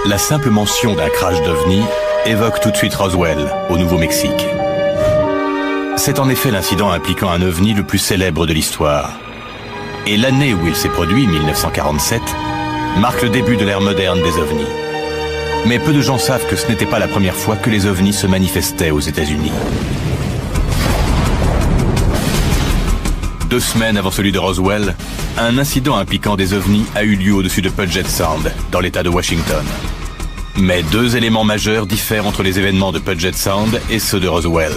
La simple mention d'un crash d'OVNI évoque tout de suite Roswell, au Nouveau-Mexique. C'est en effet l'incident impliquant un OVNI le plus célèbre de l'histoire. Et l'année où il s'est produit, 1947, marque le début de l'ère moderne des OVNI. Mais peu de gens savent que ce n'était pas la première fois que les OVNI se manifestaient aux États-Unis. 2 semaines avant celui de Roswell, un incident impliquant des OVNI a eu lieu au-dessus de Puget Sound, dans l'État de Washington. Mais 2 éléments majeurs diffèrent entre les événements de Puget Sound et ceux de Roswell.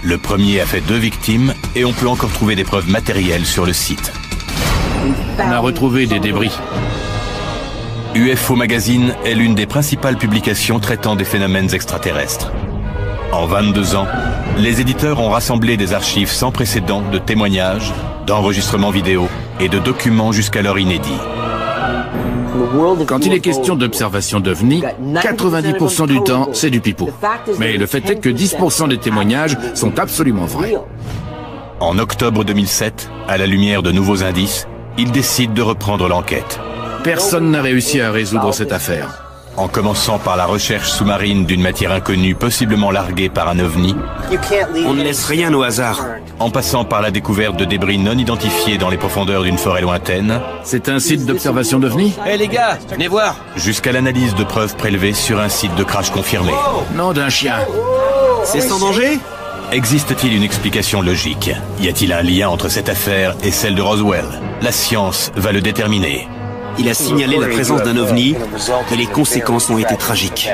Le premier a fait 2 victimes et on peut encore trouver des preuves matérielles sur le site. On a retrouvé des débris. UFO Magazine est l'une des principales publications traitant des phénomènes extraterrestres. En 22 ans, les éditeurs ont rassemblé des archives sans précédent de témoignages, d'enregistrements vidéo et de documents jusqu'alors inédits. Quand il est question d'observation d'OVNI, 90% du temps, c'est du pipeau. Mais le fait est que 10% des témoignages sont absolument vrais. En octobre 2007, à la lumière de nouveaux indices, ils décident de reprendre l'enquête. Personne n'a réussi à résoudre cette affaire. En commençant par la recherche sous-marine d'une matière inconnue possiblement larguée par un OVNI, on ne laisse rien au hasard. En passant par la découverte de débris non identifiés dans les profondeurs d'une forêt lointaine, C'est un site d'observation d'OVNI? Hé les gars, venez voir. jusqu'à l'analyse de preuves prélevées sur un site de crash confirmé. Nom d'un chien. C'est sans danger? Existe-t-il une explication logique? Y a-t-il un lien entre cette affaire et celle de Roswell? La science va le déterminer. Il a signalé la présence d'un OVNI et les conséquences ont été tragiques.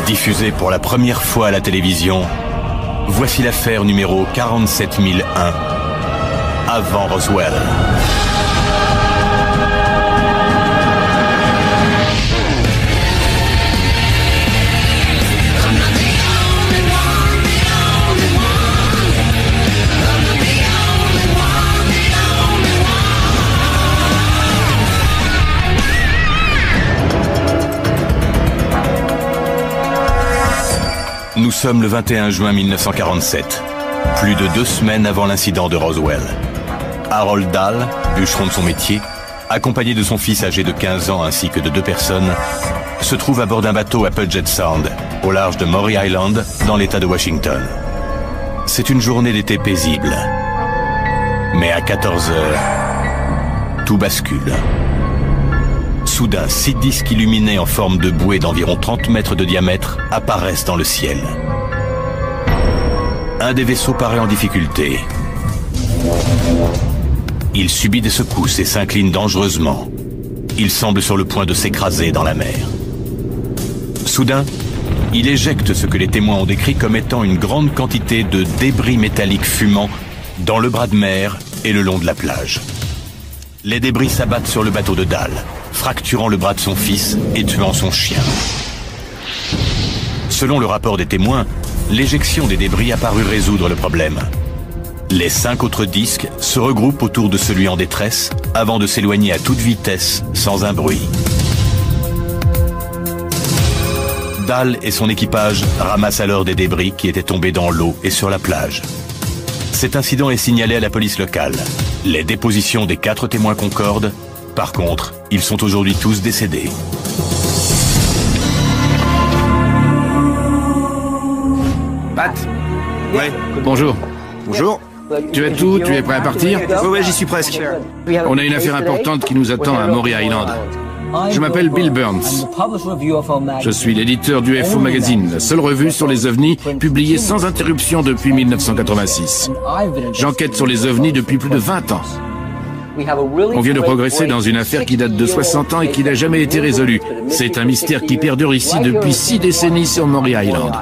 Diffusée pour la première fois à la télévision, voici l'affaire numéro 47001, avant Roswell. Nous sommes le 21 juin 1947, plus de 2 semaines avant l'incident de Roswell. Harold Dahl, bûcheron de son métier, accompagné de son fils âgé de 15 ans ainsi que de 2 personnes, se trouve à bord d'un bateau à Puget Sound, au large de Maury Island, dans l'État de Washington. C'est une journée d'été paisible. Mais à 14 heures, tout bascule. Soudain, 6 disques illuminés en forme de bouée d'environ 30 mètres de diamètre apparaissent dans le ciel. Un des vaisseaux paraît en difficulté. Il subit des secousses et s'incline dangereusement. Il semble sur le point de s'écraser dans la mer. Soudain, il éjecte ce que les témoins ont décrit comme étant une grande quantité de débris métalliques fumants dans le bras de mer et le long de la plage. Les débris s'abattent sur le bateau de Dahl, fracturant le bras de son fils et tuant son chien. Selon le rapport des témoins, l'éjection des débris a paru résoudre le problème. Les 5 autres disques se regroupent autour de celui en détresse avant de s'éloigner à toute vitesse sans un bruit. Dahl et son équipage ramassent alors des débris qui étaient tombés dans l'eau et sur la plage. Cet incident est signalé à la police locale. Les dépositions des 4 témoins concordent. Par contre, ils sont aujourd'hui tous décédés. Pat? Ouais. Bonjour. Bonjour. Tu as tout? Tu es prêt à partir? Ouais, j'y suis presque. On a une affaire importante qui nous attend à Maury Island. Je m'appelle Bill Burns. Je suis l'éditeur du UFO Magazine, la seule revue sur les OVNI publiée sans interruption depuis 1986. J'enquête sur les OVNI depuis plus de 20 ans. On vient de progresser dans une affaire qui date de 60 ans et qui n'a jamais été résolue. C'est un mystère qui perdure ici depuis 6 décennies sur Maury Island.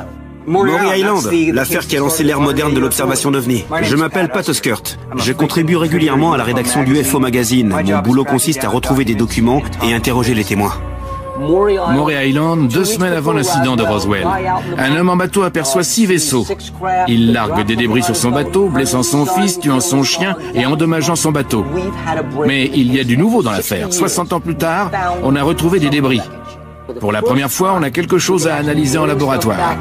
Maury Island, l'affaire qui a lancé l'ère moderne de l'observation d'OVNI. Je m'appelle Pat Oskert. Je contribue régulièrement à la rédaction du UFO Magazine. Mon boulot consiste à retrouver des documents et interroger les témoins. Maury Island, 2 semaines avant l'incident de Roswell. Un homme en bateau aperçoit 6 vaisseaux. Il largue des débris sur son bateau, blessant son fils, tuant son chien et endommageant son bateau. Mais il y a du nouveau dans l'affaire. 60 ans plus tard, on a retrouvé des débris. Pour la première fois, on a quelque chose à analyser en laboratoire.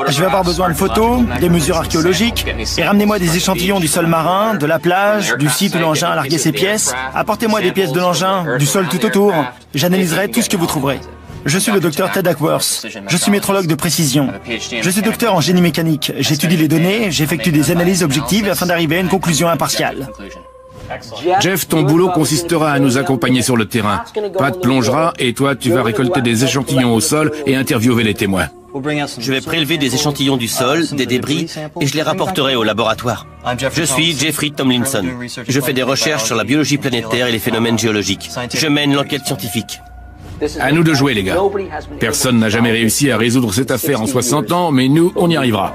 Je vais avoir besoin de photos, des mesures archéologiques, et ramenez-moi des échantillons du sol marin, de la plage, du site où l'engin a largué ses pièces. Apportez-moi des pièces de l'engin, du sol tout autour. J'analyserai tout ce que vous trouverez. Je suis le docteur Ted Ackworth. Je suis métrologue de précision. Je suis docteur en génie mécanique. J'étudie les données, j'effectue des analyses objectives afin d'arriver à une conclusion impartiale. Jeff, ton boulot consistera à nous accompagner sur le terrain. Pat plongera et toi, tu vas récolter des échantillons au sol et interviewer les témoins. Je vais prélever des échantillons du sol, des débris, et je les rapporterai au laboratoire. Je suis Jeffrey Tomlinson. Je fais des recherches sur la biologie planétaire et les phénomènes géologiques. Je mène l'enquête scientifique. À nous de jouer, les gars. Personne n'a jamais réussi à résoudre cette affaire en 60 ans, mais nous, on y arrivera.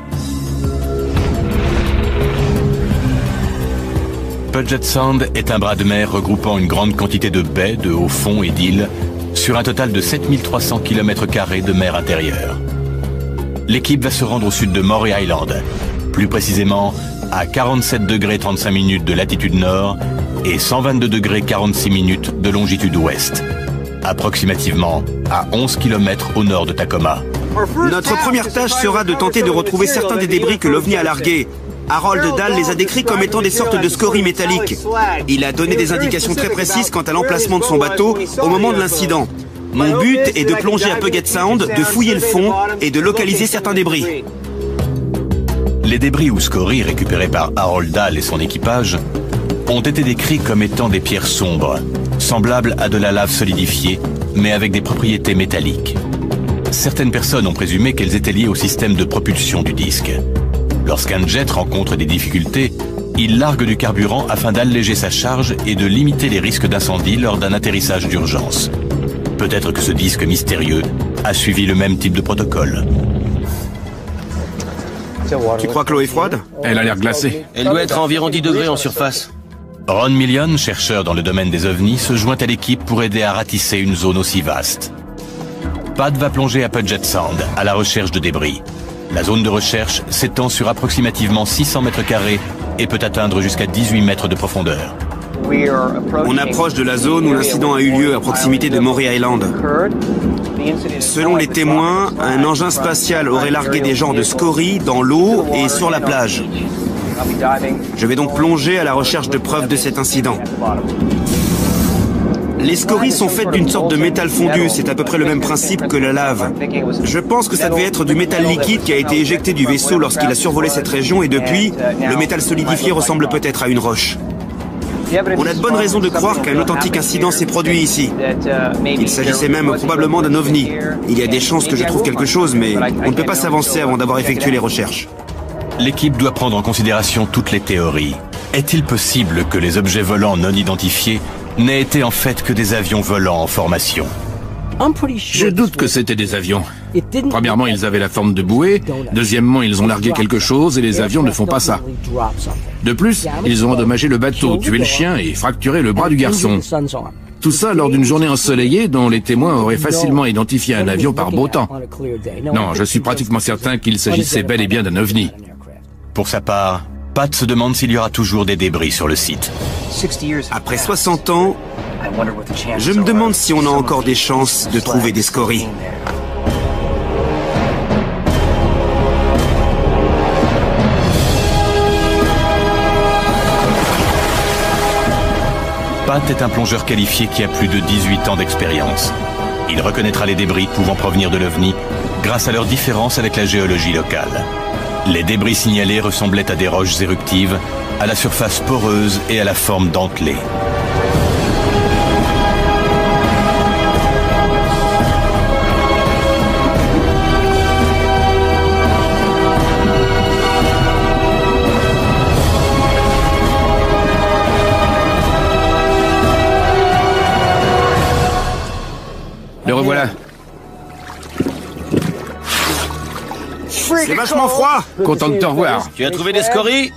Puget Sound est un bras de mer regroupant une grande quantité de baies, de hauts fonds et d'îles, sur un total de 7300 km² de mer intérieure. L'équipe va se rendre au sud de Maury Island, plus précisément à 47 degrés 35 minutes de latitude nord et 122 degrés 46 minutes de longitude ouest, approximativement à 11 km au nord de Tacoma. Notre première tâche sera de tenter de retrouver certains des débris que l'OVNI a largués. Harold Dahl les a décrits comme étant des sortes de scories métalliques. Il a donné des indications très précises quant à l'emplacement de son bateau au moment de l'incident. Mon but est de plonger à Puget Sound, de fouiller le fond et de localiser certains débris. Les débris ou scories récupérés par Harold Dahl et son équipage ont été décrits comme étant des pierres sombres, semblables à de la lave solidifiée, mais avec des propriétés métalliques. Certaines personnes ont présumé qu'elles étaient liées au système de propulsion du disque. Lorsqu'un jet rencontre des difficultés, il largue du carburant afin d'alléger sa charge et de limiter les risques d'incendie lors d'un atterrissage d'urgence. Peut-être que ce disque mystérieux a suivi le même type de protocole. Tu crois que l'eau est froide? Elle a l'air glacée. Elle doit être à environ 10 degrés en surface. Ron Million, chercheur dans le domaine des ovnis, se joint à l'équipe pour aider à ratisser une zone aussi vaste. Pat va plonger à Puget Sound, à la recherche de débris. La zone de recherche s'étend sur approximativement 600 m² et peut atteindre jusqu'à 18 mètres de profondeur. On approche de la zone où l'incident a eu lieu à proximité de Maury Island. Selon les témoins, un engin spatial aurait largué des genres de scories dans l'eau et sur la plage. Je vais donc plonger à la recherche de preuves de cet incident. Les scories sont faites d'une sorte de métal fondu, c'est à peu près le même principe que la lave. Je pense que ça devait être du métal liquide qui a été éjecté du vaisseau lorsqu'il a survolé cette région et depuis, le métal solidifié ressemble peut-être à une roche. On a de bonnes raisons de croire qu'un authentique incident s'est produit ici. Il s'agissait même probablement d'un ovni. Il y a des chances que je trouve quelque chose, mais on ne peut pas s'avancer avant d'avoir effectué les recherches. L'équipe doit prendre en considération toutes les théories. Est-il possible que les objets volants non identifiés n'aient été en fait que des avions volants en formation? Je doute que c'était des avions. Premièrement, ils avaient la forme de bouée. Deuxièmement, ils ont largué quelque chose et les avions ne font pas ça. De plus, ils ont endommagé le bateau, tué le chien et fracturé le bras du garçon. Tout ça lors d'une journée ensoleillée dont les témoins auraient facilement identifié un avion par beau temps. Non, je suis pratiquement certain qu'il s'agissait bel et bien d'un ovni. Pour sa part, Pat se demande s'il y aura toujours des débris sur le site. Après 60 ans, je me demande si on a encore des chances de trouver des scories. Pat est un plongeur qualifié qui a plus de 18 ans d'expérience. Il reconnaîtra les débris pouvant provenir de l'OVNI grâce à leur différence avec la géologie locale. Les débris signalés ressemblaient à des roches éruptives, à la surface poreuse et à la forme dentelée. Le revoilà. C'est vachement froid. Content de te revoir. Tu as trouvé des scories?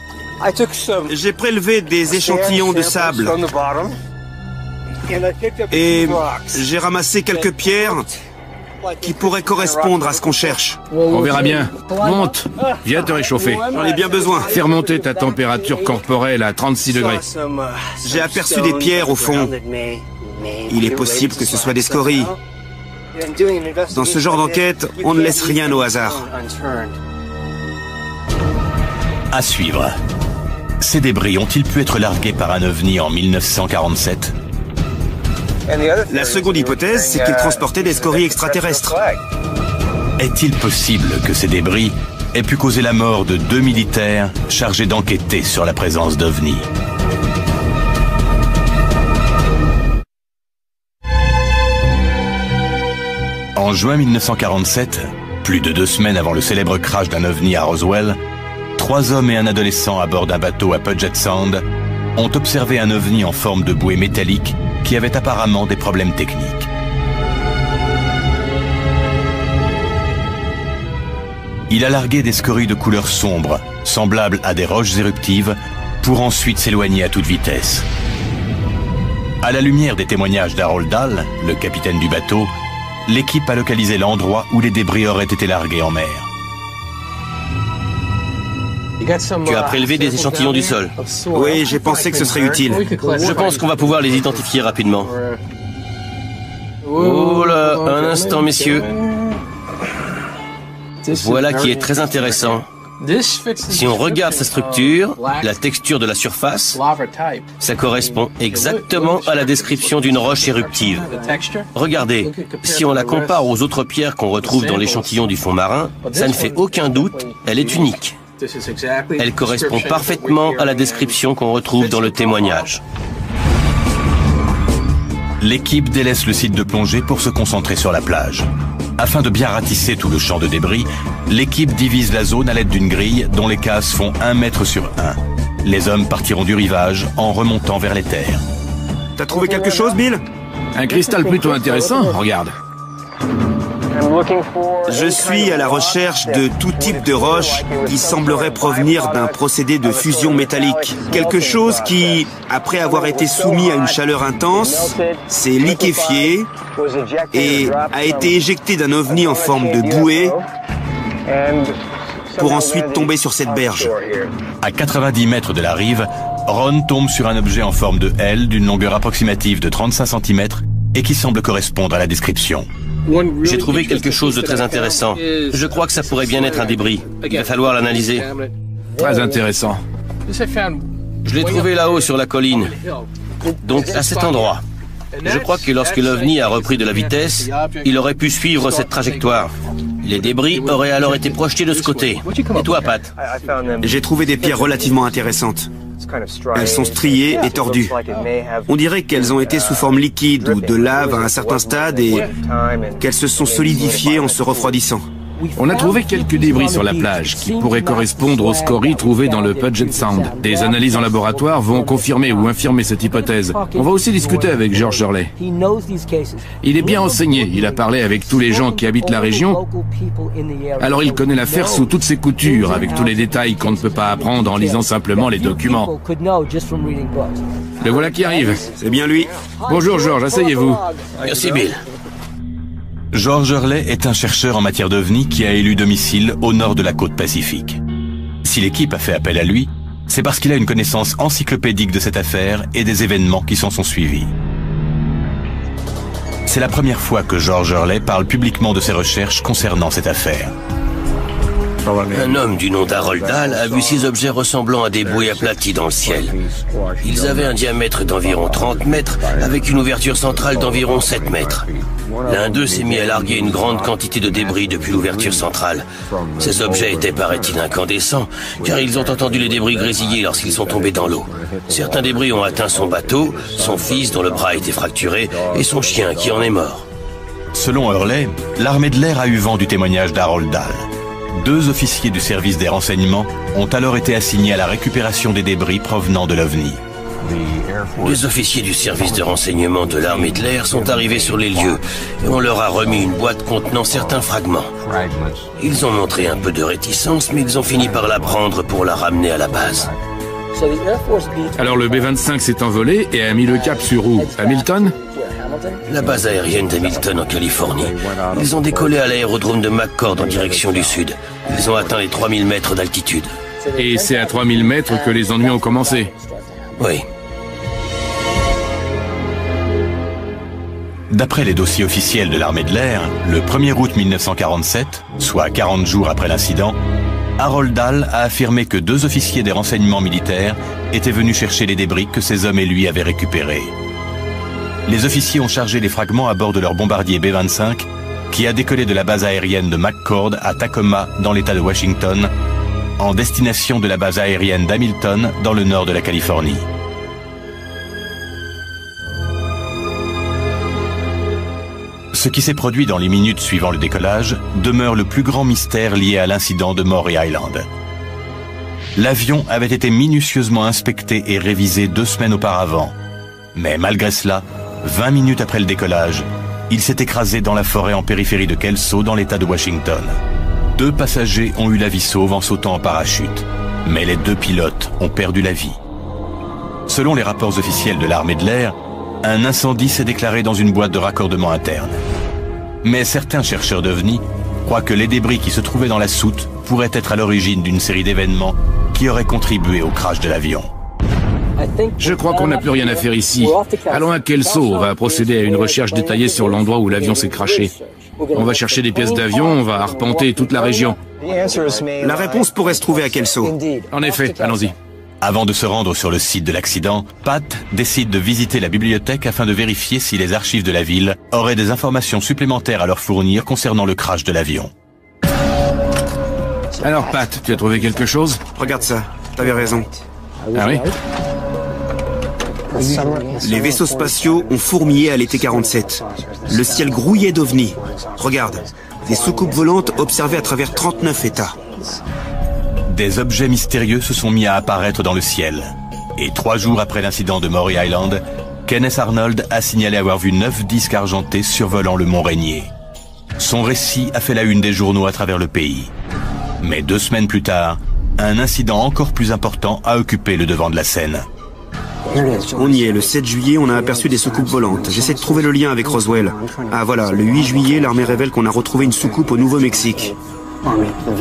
J'ai prélevé des échantillons de sable. Et j'ai ramassé quelques pierres qui pourraient correspondre à ce qu'on cherche. On verra bien. Monte. Viens te réchauffer. J'en ai bien besoin. Fais remonter ta température corporelle à 36 degrés. J'ai aperçu des pierres au fond. Il est possible que ce soit des scories. Dans ce genre d'enquête, on ne laisse rien au hasard. À suivre. Ces débris ont-ils pu être largués par un ovni en 1947? La seconde hypothèse, c'est qu'ils transportaient des scories extraterrestres. Est-il possible que ces débris aient pu causer la mort de 2 militaires chargés d'enquêter sur la présence d'ovnis? En juin 1947, plus de 2 semaines avant le célèbre crash d'un ovni à Roswell, 3 hommes et un adolescent à bord d'un bateau à Puget Sound ont observé un ovni en forme de bouée métallique qui avait apparemment des problèmes techniques. Il a largué des scories de couleur sombre, semblables à des roches éruptives, pour ensuite s'éloigner à toute vitesse. À la lumière des témoignages d'Harold Dahl, le capitaine du bateau, l'équipe a localisé l'endroit où les débris auraient été largués en mer. Tu as prélevé des échantillons du sol. Oui, j'ai pensé que ce serait utile. Je pense qu'on va pouvoir les identifier rapidement. Oh là, un instant, messieurs. Voilà qui est très intéressant. Si on regarde sa structure, la texture de la surface, ça correspond exactement à la description d'une roche éruptive. Regardez, si on la compare aux autres pierres qu'on retrouve dans l'échantillon du fond marin, ça ne fait aucun doute, elle est unique. Elle correspond parfaitement à la description qu'on retrouve dans le témoignage. L'équipe délaisse le site de plongée pour se concentrer sur la plage. Afin de bien ratisser tout le champ de débris, l'équipe divise la zone à l'aide d'une grille dont les cases font 1 mètre sur 1. Les hommes partiront du rivage en remontant vers les terres. T'as trouvé quelque chose, Bill? Un cristal plutôt intéressant, regarde. Je suis à la recherche de tout type de roche qui semblerait provenir d'un procédé de fusion métallique. Quelque chose qui, après avoir été soumis à une chaleur intense, s'est liquéfié et a été éjecté d'un ovni en forme de bouée pour ensuite tomber sur cette berge. À 90 mètres de la rive, Ron tombe sur un objet en forme de L d'une longueur approximative de 35 cm et qui semble correspondre à la description. J'ai trouvé quelque chose de très intéressant. Je crois que ça pourrait bien être un débris. Il va falloir l'analyser. Très intéressant. Je l'ai trouvé là-haut sur la colline. Donc à cet endroit. Je crois que lorsque l'OVNI a repris de la vitesse, il aurait pu suivre cette trajectoire. Les débris auraient alors été projetés de ce côté. Et toi, Pat? J'ai trouvé des pierres relativement intéressantes. Elles sont striées et tordues. On dirait qu'elles ont été sous forme liquide ou de lave à un certain stade et qu'elles se sont solidifiées en se refroidissant. On a trouvé quelques débris sur la plage qui pourraient correspondre aux scories trouvées dans le Puget Sound. Des analyses en laboratoire vont confirmer ou infirmer cette hypothèse. On va aussi discuter avec George Hurley. Il est bien renseigné, il a parlé avec tous les gens qui habitent la région. Alors il connaît l'affaire sous toutes ses coutures, avec tous les détails qu'on ne peut pas apprendre en lisant simplement les documents. Le voilà qui arrive. C'est bien lui. Bonjour George, asseyez-vous. Merci, Bill. George Hurley est un chercheur en matière d'OVNI qui a élu domicile au nord de la côte Pacifique. Si l'équipe a fait appel à lui, c'est parce qu'il a une connaissance encyclopédique de cette affaire et des événements qui s'en sont suivis. C'est la première fois que George Hurley parle publiquement de ses recherches concernant cette affaire. Un homme du nom d'Harold Dahl a vu ces objets ressemblant à des bouées aplaties dans le ciel. Ils avaient un diamètre d'environ 30 mètres avec une ouverture centrale d'environ 7 mètres. L'un d'eux s'est mis à larguer une grande quantité de débris depuis l'ouverture centrale. Ces objets étaient, paraît-il, incandescents, car ils ont entendu les débris grésiller lorsqu'ils sont tombés dans l'eau. Certains débris ont atteint son bateau, son fils dont le bras a été fracturé, et son chien qui en est mort. Selon Hurley, l'armée de l'air a eu vent du témoignage d'Harold Dahl. 2 officiers du service des renseignements ont alors été assignés à la récupération des débris provenant de l'OVNI. Les officiers du service de renseignement de l'armée de l'air sont arrivés sur les lieux et on leur a remis une boîte contenant certains fragments. Ils ont montré un peu de réticence, mais ils ont fini par la prendre pour la ramener à la base. Alors le B-25 s'est envolé et a mis le cap sur où? Hamilton? La base aérienne d'Hamilton en Californie. Ils ont décollé à l'aérodrome de McCord en direction du sud. Ils ont atteint les 3000 mètres d'altitude. Et c'est à 3000 mètres que les ennuis ont commencé? Oui. D'après les dossiers officiels de l'armée de l'air, le 1er août 1947, soit 40 jours après l'incident, Harold Dahl a affirmé que 2 officiers des renseignements militaires étaient venus chercher les débris que ces hommes et lui avaient récupérés. Les officiers ont chargé les fragments à bord de leur bombardier B-25 qui a décollé de la base aérienne de McCord à Tacoma dans l'État de Washington en destination de la base aérienne d'Hamilton dans le nord de la Californie. Ce qui s'est produit dans les minutes suivant le décollage demeure le plus grand mystère lié à l'incident de Maury Island. L'avion avait été minutieusement inspecté et révisé 2 semaines auparavant. Mais malgré cela, 20 minutes après le décollage, il s'est écrasé dans la forêt en périphérie de Kelso dans l'État de Washington. 2 passagers ont eu la vie sauve en sautant en parachute, mais les 2 pilotes ont perdu la vie. Selon les rapports officiels de l'armée de l'air, un incendie s'est déclaré dans une boîte de raccordement interne. Mais certains chercheurs d'OVNI croient que les débris qui se trouvaient dans la soute pourraient être à l'origine d'une série d'événements qui auraient contribué au crash de l'avion. Je crois qu'on n'a plus rien à faire ici. Allons à Kelso, on va procéder à une recherche détaillée sur l'endroit où l'avion s'est crashé. On va chercher des pièces d'avion, on va arpenter toute la région. La réponse pourrait se trouver à Kelso. En effet, allons-y. Avant de se rendre sur le site de l'accident, Pat décide de visiter la bibliothèque afin de vérifier si les archives de la ville auraient des informations supplémentaires à leur fournir concernant le crash de l'avion. Alors Pat, tu as trouvé quelque chose? Regarde ça, t'avais raison. Ah oui? Les vaisseaux spatiaux ont fourmillé à l'été 47. Le ciel grouillait d'ovnis. Regarde, des soucoupes volantes observées à travers 39 États. Des objets mystérieux se sont mis à apparaître dans le ciel. Et 3 jours après l'incident de Maury Island, Kenneth Arnold a signalé avoir vu 9 disques argentés survolant le mont Rainier. Son récit a fait la une des journaux à travers le pays. Mais 2 semaines plus tard, un incident encore plus important a occupé le devant de la scène. On y est, le 7 juillet, on a aperçu des soucoupes volantes. J'essaie de trouver le lien avec Roswell. Ah voilà, le 8 juillet, l'armée révèle qu'on a retrouvé une soucoupe au Nouveau-Mexique.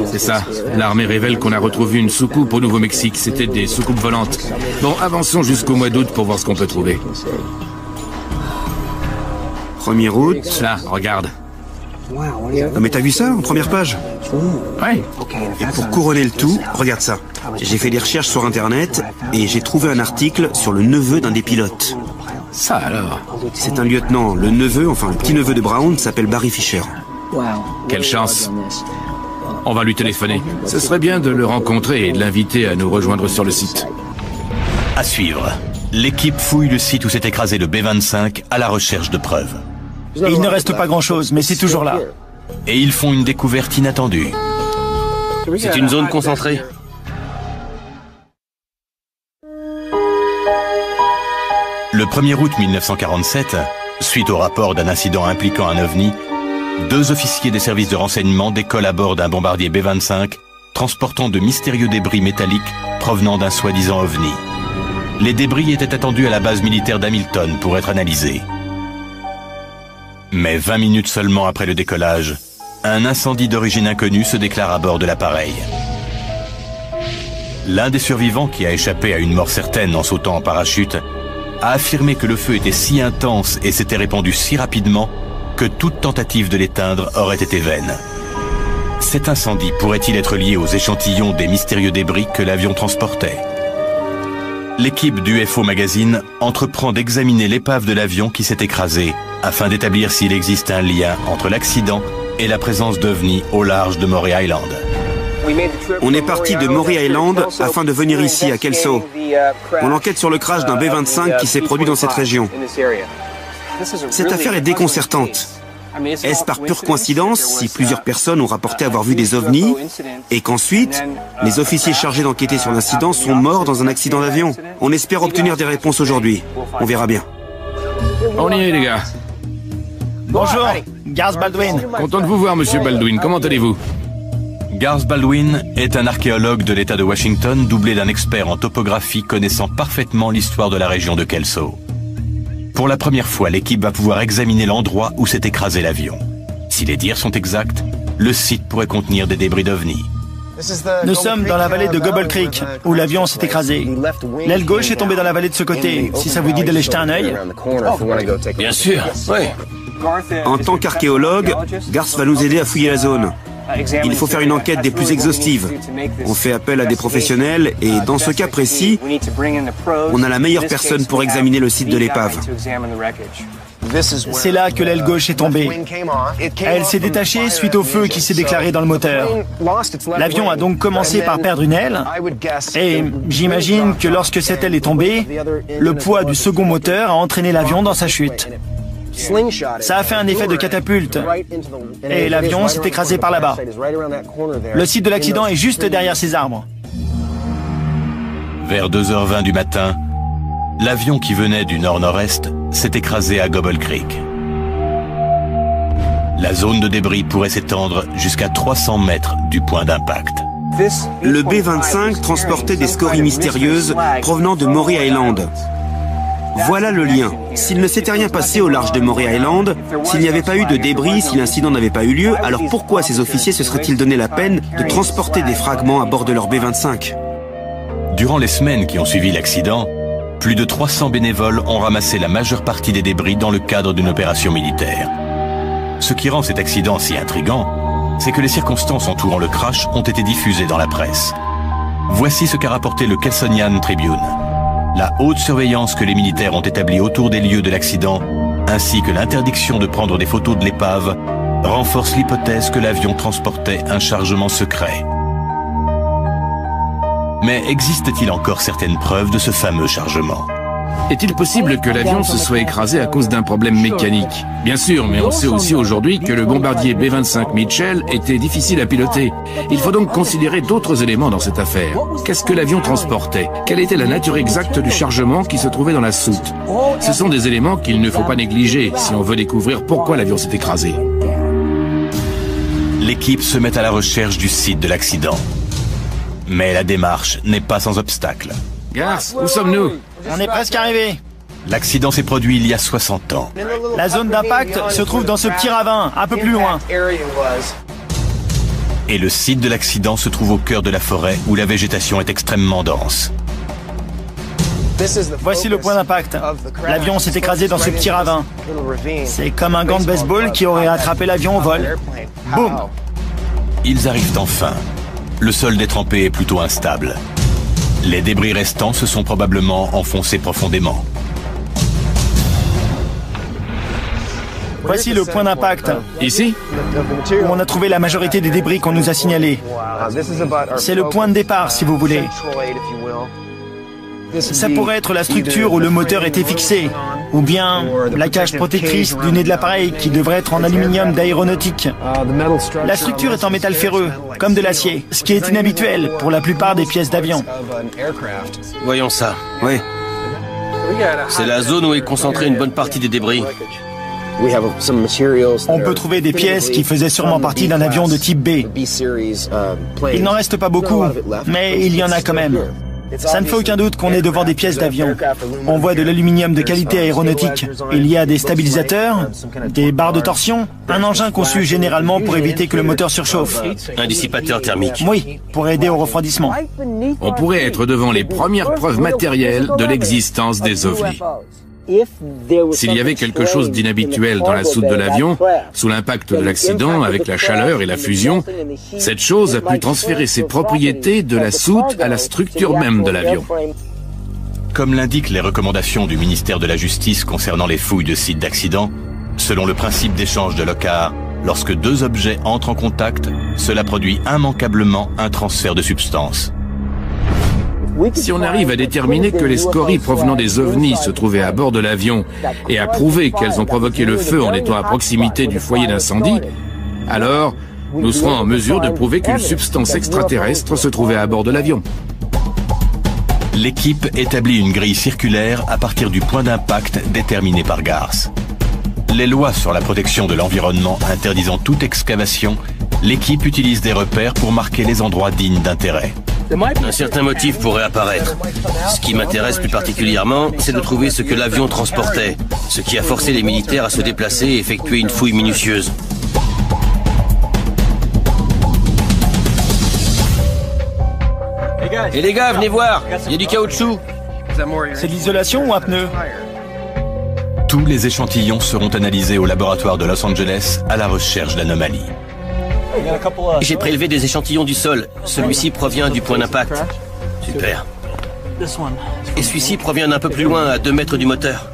C'est ça, l'armée révèle qu'on a retrouvé une soucoupe au Nouveau-Mexique. C'était des soucoupes volantes. Bon, avançons jusqu'au mois d'août pour voir ce qu'on peut trouver. 1er août... Là, regarde. Ah, mais t'as vu ça, en première page? Ouais. Et pour couronner le tout, regarde ça. J'ai fait des recherches sur Internet et j'ai trouvé un article sur le neveu d'un des pilotes. Ça alors? C'est un lieutenant. Le neveu, enfin le petit-neveu de Brown, s'appelle Barry Fisher. Quelle chance. On va lui téléphoner. Ce serait bien de le rencontrer et de l'inviter à nous rejoindre sur le site. À suivre, l'équipe fouille le site où s'est écrasé le B-25 à la recherche de preuves. Et il ne reste pas grand-chose, mais c'est toujours là. Et ils font une découverte inattendue. C'est une zone concentrée. Le 1er août 1947, suite au rapport d'un incident impliquant un OVNI, 2 officiers des services de renseignement décollent à bord d'un bombardier B-25 transportant de mystérieux débris métalliques provenant d'un soi-disant OVNI. Les débris étaient attendus à la base militaire d'Hamilton pour être analysés. Mais 20 minutes seulement après le décollage, un incendie d'origine inconnue se déclare à bord de l'appareil. L'un des survivants, qui a échappé à une mort certaine en sautant en parachute, a affirmé que le feu était si intense et s'était répandu si rapidement que toute tentative de l'éteindre aurait été vaine. Cet incendie pourrait-il être lié aux échantillons des mystérieux débris que l'avion transportait? L'équipe d'UFO Magazine entreprend d'examiner l'épave de l'avion qui s'est écrasé afin d'établir s'il existe un lien entre l'accident et la présence d'OVNI au large de Maury Island. On est parti de Maury Island afin de venir ici à Kelso. On enquête sur le crash d'un B-25 qui s'est produit dans cette région. Cette affaire est déconcertante. Est-ce par pure coïncidence si plusieurs personnes ont rapporté avoir vu des ovnis et qu'ensuite, les officiers chargés d'enquêter sur l'incident sont morts dans un accident d'avion? On espère obtenir des réponses aujourd'hui. On verra bien. On y est, les gars. Bonjour, Garth Baldwin. Content de vous voir, monsieur Baldwin. Comment allez-vous? Garth Baldwin est un archéologue de l'État de Washington, doublé d'un expert en topographie connaissant parfaitement l'histoire de la région de Kelso. Pour la première fois, l'équipe va pouvoir examiner l'endroit où s'est écrasé l'avion. Si les dires sont exacts, le site pourrait contenir des débris d'OVNI. Nous sommes dans la vallée de Gobble Creek, où l'avion s'est écrasé. L'aile gauche est tombée dans la vallée de ce côté, si ça vous dit d'aller jeter un œil. Bien sûr, oui. En tant qu'archéologue, Garth va nous aider à fouiller la zone. Il faut faire une enquête des plus exhaustives. On fait appel à des professionnels et dans ce cas précis, on a la meilleure personne pour examiner le site de l'épave. C'est là que l'aile gauche est tombée. Elle s'est détachée suite au feu qui s'est déclaré dans le moteur. L'avion a donc commencé par perdre une aile, et j'imagine que lorsque cette aile est tombée, le poids du second moteur a entraîné l'avion dans sa chute. Ça a fait un effet de catapulte, et l'avion s'est écrasé par là-bas. Le site de l'accident est juste derrière ces arbres. Vers 2h20 du matin, l'avion qui venait du nord-nord-est s'est écrasé à Gobble Creek. La zone de débris pourrait s'étendre jusqu'à 300 mètres du point d'impact. Le B-25 transportait des scories mystérieuses provenant de Maury Island. Voilà le lien. S'il ne s'était rien passé au large de Maury Island, s'il n'y avait pas eu de débris, si l'incident n'avait pas eu lieu, alors pourquoi ces officiers se seraient-ils donné la peine de transporter des fragments à bord de leur B-25 ? Durant les semaines qui ont suivi l'accident, plus de 300 bénévoles ont ramassé la majeure partie des débris dans le cadre d'une opération militaire. Ce qui rend cet accident si intrigant, c'est que les circonstances entourant le crash ont été diffusées dans la presse. Voici ce qu'a rapporté le Kelsonian Tribune. La haute surveillance que les militaires ont établie autour des lieux de l'accident, ainsi que l'interdiction de prendre des photos de l'épave, renforce l'hypothèse que l'avion transportait un chargement secret. Mais existe-t-il encore certaines preuves de ce fameux chargement ? Est-il possible que l'avion se soit écrasé à cause d'un problème mécanique? Bien sûr, mais on sait aussi aujourd'hui que le bombardier B-25 Mitchell était difficile à piloter. Il faut donc considérer d'autres éléments dans cette affaire. Qu'est-ce que l'avion transportait? Quelle était la nature exacte du chargement qui se trouvait dans la soute? Ce sont des éléments qu'il ne faut pas négliger si on veut découvrir pourquoi l'avion s'est écrasé. L'équipe se met à la recherche du site de l'accident. Mais la démarche n'est pas sans obstacle. Garth, où sommes-nous? On est presque arrivé. L'accident s'est produit il y a 60 ans. La zone d'impact se trouve dans ce petit ravin, un peu plus loin. Et le site de l'accident se trouve au cœur de la forêt où la végétation est extrêmement dense. Voici le point d'impact. L'avion s'est écrasé dans ce petit ravin. C'est comme un gant de baseball qui aurait attrapé l'avion au vol. Boum! Ils arrivent enfin. Le sol détrempé est plutôt instable. Les débris restants se sont probablement enfoncés profondément. Voici le point d'impact. Ici? Où on a trouvé la majorité des débris qu'on nous a signalés. C'est le point de départ, si vous voulez. Ça pourrait être la structure où le moteur était fixé, ou bien la cage protectrice du nez de l'appareil qui devrait être en aluminium d'aéronautique. La structure est en métal ferreux, comme de l'acier, ce qui est inhabituel pour la plupart des pièces d'avion. Voyons ça. Oui. C'est la zone où est concentrée une bonne partie des débris. On peut trouver des pièces qui faisaient sûrement partie d'un avion de type B. Il n'en reste pas beaucoup, mais il y en a quand même. Ça ne fait aucun doute qu'on est devant des pièces d'avion. On voit de l'aluminium de qualité aéronautique. Il y a des stabilisateurs, des barres de torsion, un engin conçu généralement pour éviter que le moteur surchauffe. Un dissipateur thermique. Oui, pour aider au refroidissement. On pourrait être devant les premières preuves matérielles de l'existence des ovnis. S'il y avait quelque chose d'inhabituel dans la soute de l'avion, sous l'impact de l'accident, avec la chaleur et la fusion, cette chose a pu transférer ses propriétés de la soute à la structure même de l'avion. Comme l'indiquent les recommandations du ministère de la Justice concernant les fouilles de sites d'accident, selon le principe d'échange de Lockhart, lorsque deux objets entrent en contact, cela produit immanquablement un transfert de substance. Si on arrive à déterminer que les scories provenant des ovnis se trouvaient à bord de l'avion et à prouver qu'elles ont provoqué le feu en étant à proximité du foyer d'incendie, alors nous serons en mesure de prouver qu'une substance extraterrestre se trouvait à bord de l'avion. L'équipe établit une grille circulaire à partir du point d'impact déterminé par Garth. Les lois sur la protection de l'environnement interdisant toute excavation, l'équipe utilise des repères pour marquer les endroits dignes d'intérêt. Un certain motif pourrait apparaître. Ce qui m'intéresse plus particulièrement, c'est de trouver ce que l'avion transportait, ce qui a forcé les militaires à se déplacer et effectuer une fouille minutieuse. Et les gars, venez voir, il y a du caoutchouc. C'est de l'isolation ou un pneu? Tous les échantillons seront analysés au laboratoire de Los Angeles à la recherche d'anomalies. J'ai prélevé des échantillons du sol. Celui-ci provient du point d'impact. Super. Et celui-ci provient d'un peu plus loin, à 2 mètres du moteur.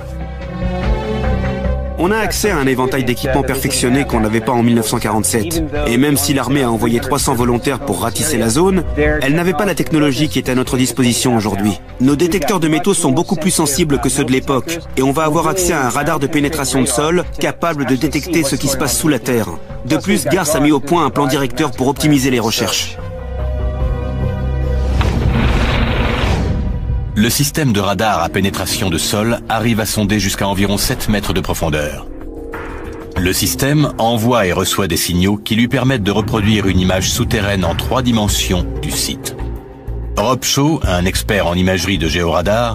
On a accès à un éventail d'équipements perfectionnés qu'on n'avait pas en 1947. Et même si l'armée a envoyé 300 volontaires pour ratisser la zone, elle n'avait pas la technologie qui est à notre disposition aujourd'hui. Nos détecteurs de métaux sont beaucoup plus sensibles que ceux de l'époque, et on va avoir accès à un radar de pénétration de sol capable de détecter ce qui se passe sous la terre. De plus, Garth a mis au point un plan directeur pour optimiser les recherches. Le système de radar à pénétration de sol arrive à sonder jusqu'à environ 7 mètres de profondeur. Le système envoie et reçoit des signaux qui lui permettent de reproduire une image souterraine en 3 dimensions du site. Rob Shaw, un expert en imagerie de géoradar,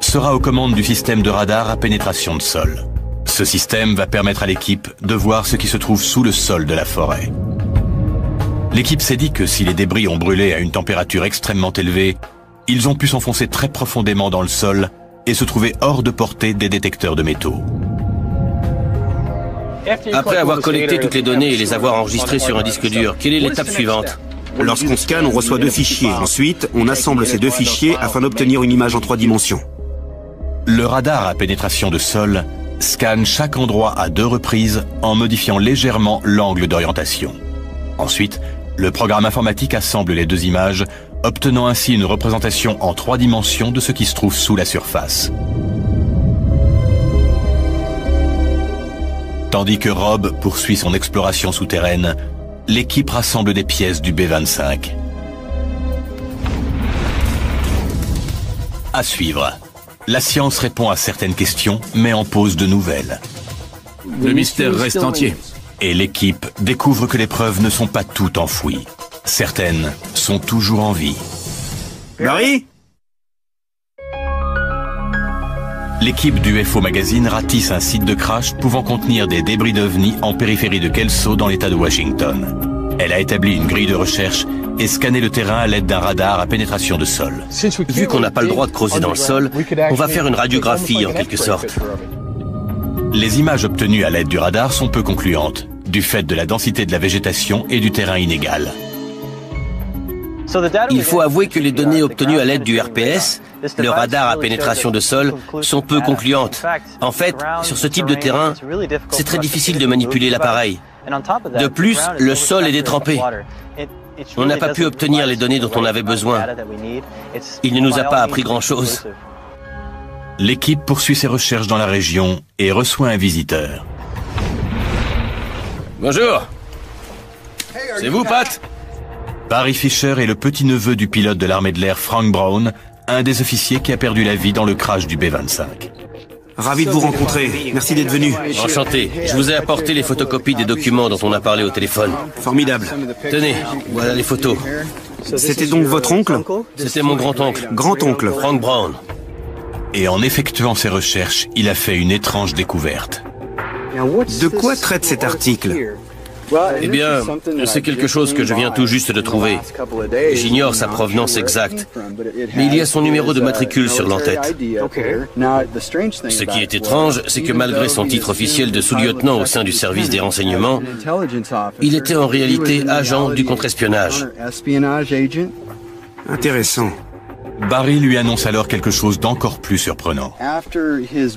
sera aux commandes du système de radar à pénétration de sol. Ce système va permettre à l'équipe de voir ce qui se trouve sous le sol de la forêt. L'équipe s'est dit que si les débris ont brûlé à une température extrêmement élevée, ils ont pu s'enfoncer très profondément dans le sol et se trouver hors de portée des détecteurs de métaux. Après avoir collecté toutes les données et les avoir enregistrées sur un disque dur, quelle est l'étape suivante? Lorsqu'on scanne, on reçoit 2 fichiers. Ensuite, on assemble ces 2 fichiers afin d'obtenir une image en 3 dimensions. Le radar à pénétration de sol scanne chaque endroit à 2 reprises en modifiant légèrement l'angle d'orientation. Ensuite, le programme informatique assemble les 2 images, obtenant ainsi une représentation en 3 dimensions de ce qui se trouve sous la surface. Tandis que Rob poursuit son exploration souterraine, l'équipe rassemble des pièces du B-25. À suivre, la science répond à certaines questions, mais en pose de nouvelles. Le mystère reste entier. Et l'équipe découvre que les preuves ne sont pas toutes enfouies. Certaines sont toujours en vie. Barry ? L'équipe du UFO Magazine ratisse un site de crash pouvant contenir des débris d'ovnis en périphérie de Kelso dans l'État de Washington. Elle a établi une grille de recherche et scanné le terrain à l'aide d'un radar à pénétration de sol. Vu qu'on n'a pas le droit de creuser dans le sol, on va faire une radiographie en quelque sorte. Les images obtenues à l'aide du radar sont peu concluantes, du fait de la densité de la végétation et du terrain inégal. Il faut avouer que les données obtenues à l'aide du RPS, le radar à pénétration de sol, sont peu concluantes. En fait, sur ce type de terrain, c'est très difficile de manipuler l'appareil. De plus, le sol est détrempé. On n'a pas pu obtenir les données dont on avait besoin. Il ne nous a pas appris grand-chose. L'équipe poursuit ses recherches dans la région et reçoit un visiteur. Bonjour. C'est vous, Pat? Barry Fisher est le petit-neveu du pilote de l'armée de l'air Frank Brown, un des officiers qui a perdu la vie dans le crash du B-25. Ravi de vous rencontrer. Merci d'être venu. Enchanté. Je vous ai apporté les photocopies des documents dont on a parlé au téléphone. Formidable. Tenez, voilà les photos. C'était donc votre oncle? C'était mon grand-oncle. Grand-oncle. Frank Brown. Et en effectuant ses recherches, il a fait une étrange découverte. De quoi traite cet article? Eh bien, c'est quelque chose que je viens tout juste de trouver. J'ignore sa provenance exacte, mais il y a son numéro de matricule sur l'entête. Ce qui est étrange, c'est que malgré son titre officiel de sous-lieutenant au sein du service des renseignements, il était en réalité agent du contre-espionnage. Intéressant. Barry lui annonce alors quelque chose d'encore plus surprenant.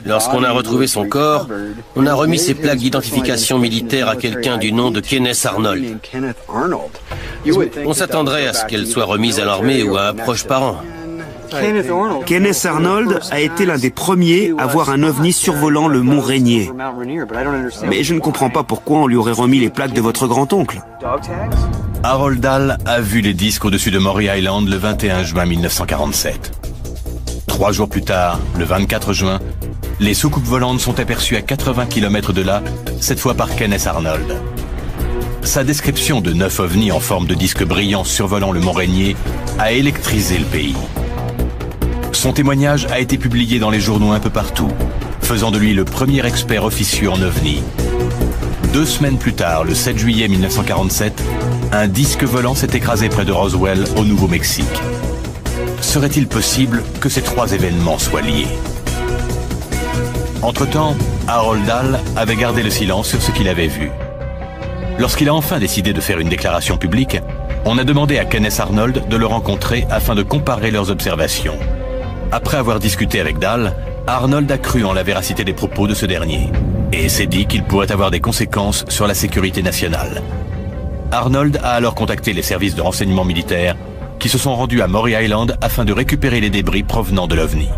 Lorsqu'on a retrouvé son corps, on a remis ses plaques d'identification militaire à quelqu'un du nom de Kenneth Arnold. On s'attendrait à ce qu'elle soit remise à l'armée ou à un proche parent. Kenneth Arnold a été l'un des premiers à voir un ovni survolant le mont Rainier. Mais je ne comprends pas pourquoi on lui aurait remis les plaques de votre grand-oncle. Harold Dahl a vu les disques au-dessus de Maury Island le 21 juin 1947. 3 jours plus tard, le 24 juin, les soucoupes volantes sont aperçues à 80 km de là, cette fois par Kenneth Arnold. Sa description de 9 ovnis en forme de disques brillants survolant le mont Rainier a électrisé le pays. Son témoignage a été publié dans les journaux un peu partout, faisant de lui le premier expert officieux en ovnis. 2 semaines plus tard, le 7 juillet 1947, un disque volant s'est écrasé près de Roswell, au Nouveau-Mexique. serait-il possible que ces trois événements soient liés? Entre-temps, Harold Dahl avait gardé le silence sur ce qu'il avait vu. Lorsqu'il a enfin décidé de faire une déclaration publique, on a demandé à Kenneth Arnold de le rencontrer afin de comparer leurs observations. Après avoir discuté avec Dahl, Arnold a cru en la véracité des propos de ce dernier et s'est dit qu'il pourrait avoir des conséquences sur la sécurité nationale. Arnold a alors contacté les services de renseignement militaire qui se sont rendus à Maury Island afin de récupérer les débris provenant de l'OVNI.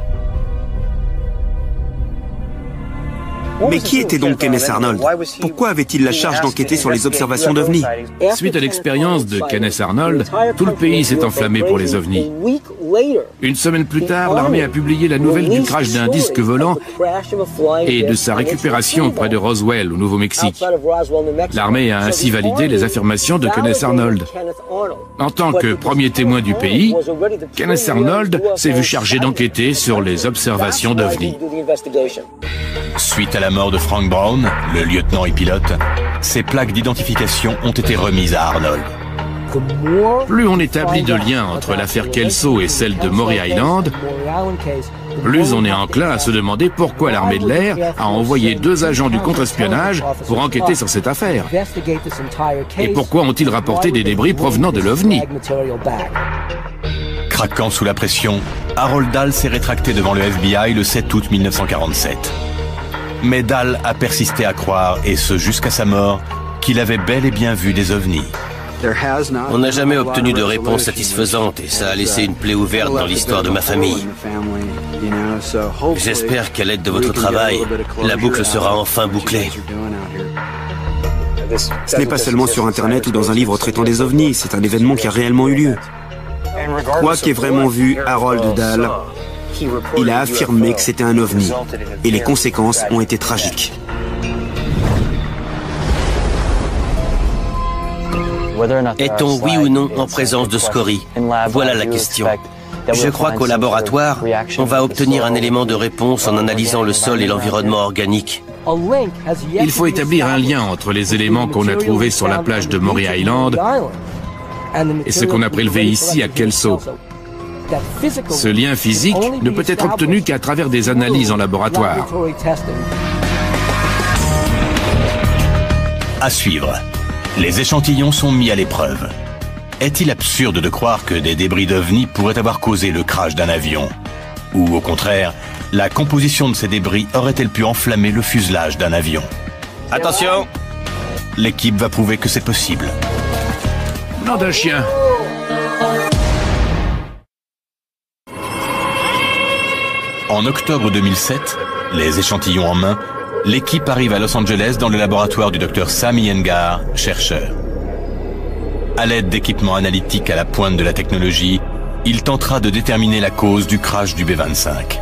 Mais qui était donc Kenneth Arnold? Pourquoi avait-il la charge d'enquêter sur les observations d'OVNI? Suite à l'expérience de Kenneth Arnold, tout le pays s'est enflammé pour les OVNI. Une semaine plus tard, l'armée a publié la nouvelle du crash d'un disque volant et de sa récupération près de Roswell, au Nouveau-Mexique. L'armée a ainsi validé les affirmations de Kenneth Arnold. En tant que premier témoin du pays, Kenneth Arnold s'est vu chargé d'enquêter sur les observations d'OVNI. Suite à la mort de Frank Brown, le lieutenant et pilote, ces plaques d'identification ont été remises à Arnold. Plus on établit de liens entre l'affaire Kelso et celle de Maury Island, plus on est enclin à se demander pourquoi l'armée de l'air a envoyé 2 agents du contre-espionnage pour enquêter sur cette affaire. Et pourquoi ont-ils rapporté des débris provenant de l'OVNI? Craquant sous la pression, Harold Dahl s'est rétracté devant le FBI le 7 août 1947. Mais Dahl a persisté à croire, et ce jusqu'à sa mort, qu'il avait bel et bien vu des ovnis. On n'a jamais obtenu de réponse satisfaisante et ça a laissé une plaie ouverte dans l'histoire de ma famille. J'espère qu'à l'aide de votre travail, la boucle sera enfin bouclée. Ce n'est pas seulement sur Internet ou dans un livre traitant des ovnis, c'est un événement qui a réellement eu lieu. Quoi qu'ait vraiment vu Harold Dahl, il a affirmé que c'était un ovni, et les conséquences ont été tragiques. Est-on oui ou non en présence de scories? Voilà la question. Je crois qu'au laboratoire, on va obtenir un élément de réponse en analysant le sol et l'environnement organique. Il faut établir un lien entre les éléments qu'on a trouvés sur la plage de Maury Island et ce qu'on a prélevé ici à Kelso. Ce lien physique ne peut être obtenu qu'à travers des analyses en laboratoire. À suivre. Les échantillons sont mis à l'épreuve. Est-il absurde de croire que des débris d'OVNI pourraient avoir causé le crash d'un avion? Ou au contraire, la composition de ces débris aurait-elle pu enflammer le fuselage d'un avion? Attention! L'équipe va prouver que c'est possible. Nom d'un chien! En octobre 2007, les échantillons en main, l'équipe arrive à Los Angeles dans le laboratoire du Dr Sam Iyengar, chercheur. À l'aide d'équipements analytiques à la pointe de la technologie, il tentera de déterminer la cause du crash du B-25.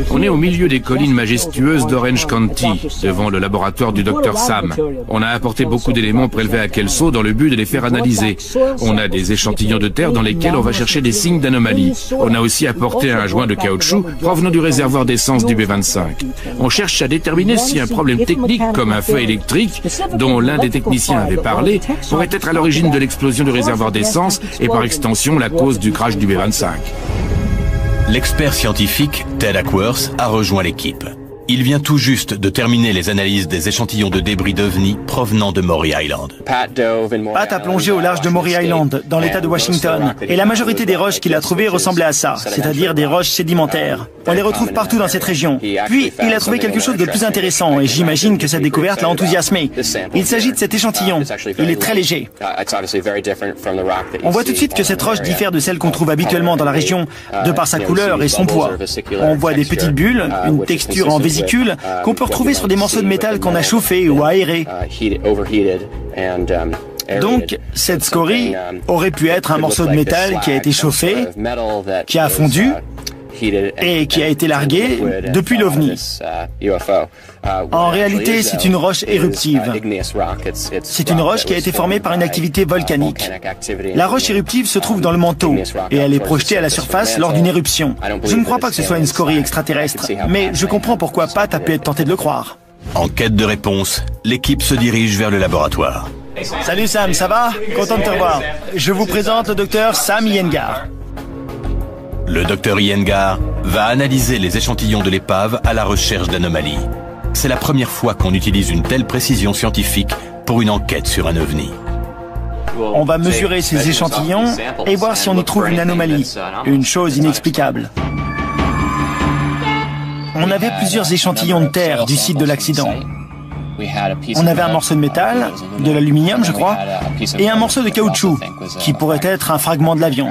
On est au milieu des collines majestueuses d'Orange County, devant le laboratoire du Dr Sam. On a apporté beaucoup d'éléments prélevés à Kelso dans le but de les faire analyser. On a des échantillons de terre dans lesquels on va chercher des signes d'anomalie. On a aussi apporté un joint de caoutchouc provenant du réservoir d'essence du B-25. On cherche à déterminer si un problème technique, comme un feu électrique, dont l'un des techniciens avait parlé, pourrait être à l'origine de l'explosion du réservoir d'essence et par extension la cause du crash du B-25. L'expert scientifique, Ted Ackworth, a rejoint l'équipe. Il vient tout juste de terminer les analyses des échantillons de débris d'OVNI provenant de Maury Island. Pat a plongé au large de Maury Island, dans l'état de Washington, et la majorité des roches qu'il a trouvées ressemblaient à ça, c'est-à-dire des roches sédimentaires. On les retrouve partout dans cette région. Puis, il a trouvé quelque chose de plus intéressant, et j'imagine que cette découverte l'a enthousiasmé. Il s'agit de cet échantillon. Il est très léger. On voit tout de suite que cette roche diffère de celle qu'on trouve habituellement dans la région, de par sa couleur et son poids. On voit des petites bulles, une texture en vésicule, qu'on peut retrouver sur des morceaux de métal qu'on a chauffés ou aérés. Donc, cette scorie aurait pu être un morceau de métal qui a été chauffé, qui a fondu et qui a été largué depuis l'OVNI. En réalité, c'est une roche éruptive. C'est une roche qui a été formée par une activité volcanique. La roche éruptive se trouve dans le manteau et elle est projetée à la surface lors d'une éruption. Je ne crois pas que ce soit une scorie extraterrestre, mais je comprends pourquoi Pat a pu être tenté de le croire. En quête de réponse, l'équipe se dirige vers le laboratoire. Salut Sam, ça va? Content de te revoir. Je vous présente le docteur Sam Iyengar. Le docteur Iyengar va analyser les échantillons de l'épave à la recherche d'anomalies. C'est la première fois qu'on utilise une telle précision scientifique pour une enquête sur un ovni. On va mesurer ces échantillons et voir si on y trouve une anomalie, une chose inexplicable. On avait plusieurs échantillons de terre du site de l'accident. On avait un morceau de métal, de l'aluminium je crois, et un morceau de caoutchouc, qui pourrait être un fragment de l'avion.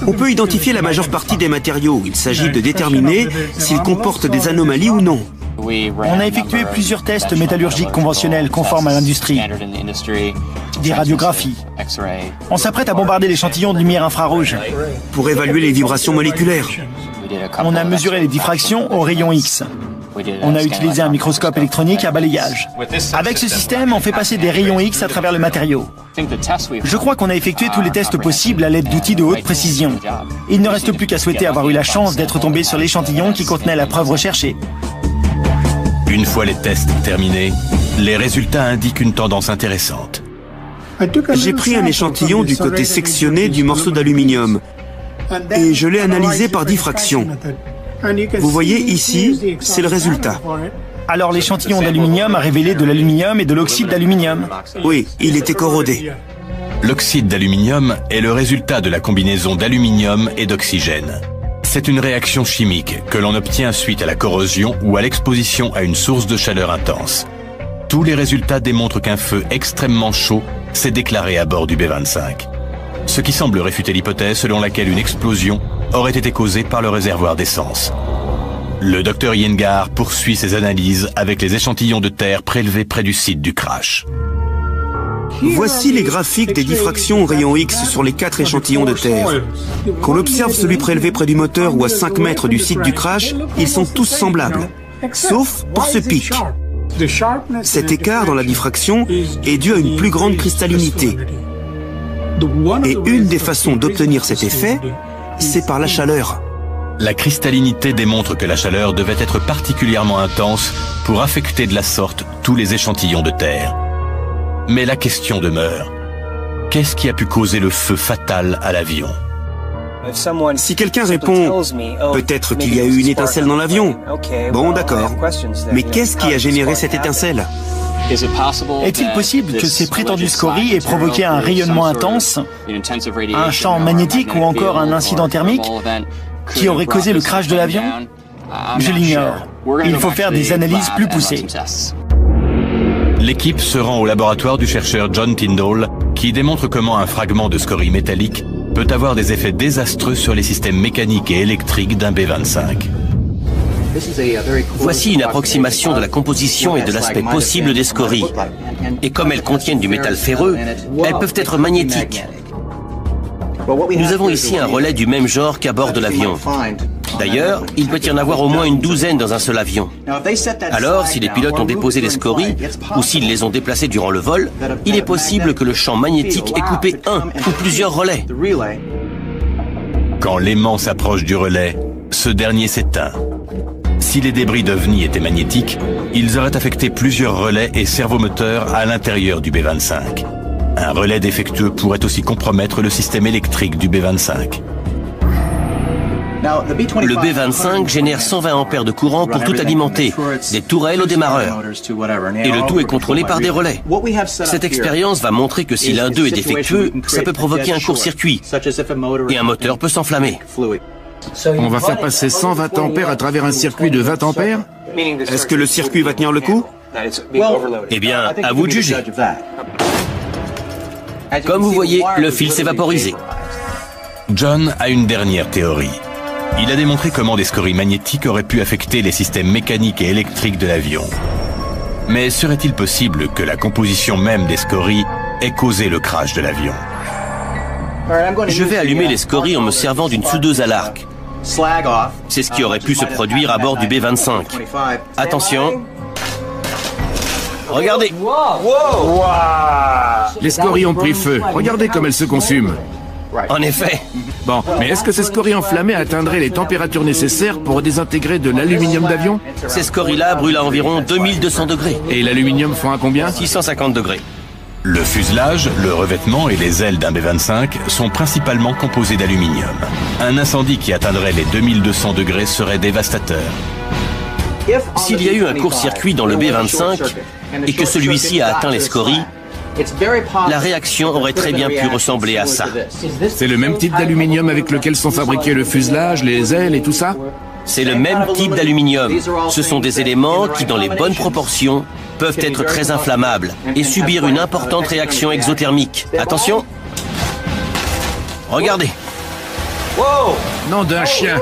On peut identifier la majeure partie des matériaux. Il s'agit de déterminer s'ils comportent des anomalies ou non. On a effectué plusieurs tests métallurgiques conventionnels conformes à l'industrie, des radiographies. On s'apprête à bombarder l'échantillon de lumière infrarouge. Pour évaluer les vibrations moléculaires. On a mesuré les diffractions au rayon X. On a utilisé un microscope électronique à balayage. Avec ce système, on fait passer des rayons X à travers le matériau. Je crois qu'on a effectué tous les tests possibles à l'aide d'outils de haute précision. Il ne reste plus qu'à souhaiter avoir eu la chance d'être tombé sur l'échantillon qui contenait la preuve recherchée. Une fois les tests terminés, les résultats indiquent une tendance intéressante. J'ai pris un échantillon du côté sectionné du morceau d'aluminium et je l'ai analysé par diffraction. Vous voyez ici, c'est le résultat. Alors l'échantillon d'aluminium a révélé de l'aluminium et de l'oxyde d'aluminium. Oui, il était corrodé. L'oxyde d'aluminium est le résultat de la combinaison d'aluminium et d'oxygène. C'est une réaction chimique que l'on obtient suite à la corrosion ou à l'exposition à une source de chaleur intense. Tous les résultats démontrent qu'un feu extrêmement chaud s'est déclaré à bord du B-25. Ce qui semble réfuter l'hypothèse selon laquelle une explosion aurait été causée par le réservoir d'essence. Le docteur Iyengar poursuit ses analyses avec les échantillons de terre prélevés près du site du crash. Voici les graphiques des diffractions au rayon X sur les 4 échantillons de terre. Quand on observe celui prélevé près du moteur ou à 5 mètres du site du crash, ils sont tous semblables, sauf pour ce pic. Cet écart dans la diffraction est dû à une plus grande cristallinité. Et une des façons d'obtenir cet effet, c'est par la chaleur. La cristallinité démontre que la chaleur devait être particulièrement intense pour affecter de la sorte tous les échantillons de terre. Mais la question demeure. Qu'est-ce qui a pu causer le feu fatal à l'avion? Si quelqu'un répond « Peut-être qu'il y a eu une étincelle dans l'avion », bon d'accord. Mais qu'est-ce qui a généré cette étincelle? Est-il possible que ces prétendues scories aient provoqué un rayonnement intense, un champ magnétique ou encore un incident thermique qui aurait causé le crash de l'avion? Je l'ignore. Il faut faire des analyses plus poussées. L'équipe se rend au laboratoire du chercheur John Tyndall qui démontre comment un fragment de scorie métallique peut avoir des effets désastreux sur les systèmes mécaniques et électriques d'un B-25. Voici une approximation de la composition et de l'aspect possible des scories. Et comme elles contiennent du métal ferreux, elles peuvent être magnétiques. Nous avons ici un relais du même genre qu'à bord de l'avion. D'ailleurs, il peut y en avoir au moins une douzaine dans un seul avion. Alors, si les pilotes ont déposé des scories, ou s'ils les ont déplacées durant le vol, il est possible que le champ magnétique ait coupé un ou plusieurs relais. Quand l'aimant s'approche du relais, ce dernier s'éteint. Si les débris d'OVNI étaient magnétiques, ils auraient affecté plusieurs relais et servomoteurs à l'intérieur du B-25. Un relais défectueux pourrait aussi compromettre le système électrique du B-25. Le B-25 génère 120 ampères de courant pour tout alimenter, des tourelles au démarreur. Et le tout est contrôlé par des relais. Cette expérience va montrer que si l'un d'eux est défectueux, ça peut provoquer un court-circuit. Et un moteur peut s'enflammer. On va faire passer 120 ampères à travers un circuit de 20 ampères? Est-ce que le circuit va tenir le coup? Eh bien, à vous de juger. Comme vous voyez, le fil s'est vaporisé. John a une dernière théorie. Il a démontré comment des scories magnétiques auraient pu affecter les systèmes mécaniques et électriques de l'avion. Mais serait-il possible que la composition même des scories ait causé le crash de l'avion? Je vais allumer les scories en me servant d'une soudeuse à l'arc. C'est ce qui aurait pu se produire à bord du B-25. Attention. Regardez. Les scories ont pris feu. Regardez comme elles se consument. En effet. Bon, mais est-ce que ces scories enflammées atteindraient les températures nécessaires pour désintégrer de l'aluminium d'avion? Ces scories-là brûlent à environ 2200 degrés. Et l'aluminium fond à combien? 650 degrés. Le fuselage, le revêtement et les ailes d'un B-25 sont principalement composés d'aluminium. Un incendie qui atteindrait les 2200 degrés serait dévastateur. S'il y a eu un court-circuit dans le B-25 et que celui-ci a atteint les scories, la réaction aurait très bien pu ressembler à ça. C'est le même type d'aluminium avec lequel sont fabriqués le fuselage, les ailes et tout ça? C'est le même type d'aluminium. Ce sont des éléments qui, dans les bonnes proportions, peuvent être très inflammables et subir une importante réaction exothermique. Attention! Regardez! Nom d'un chien!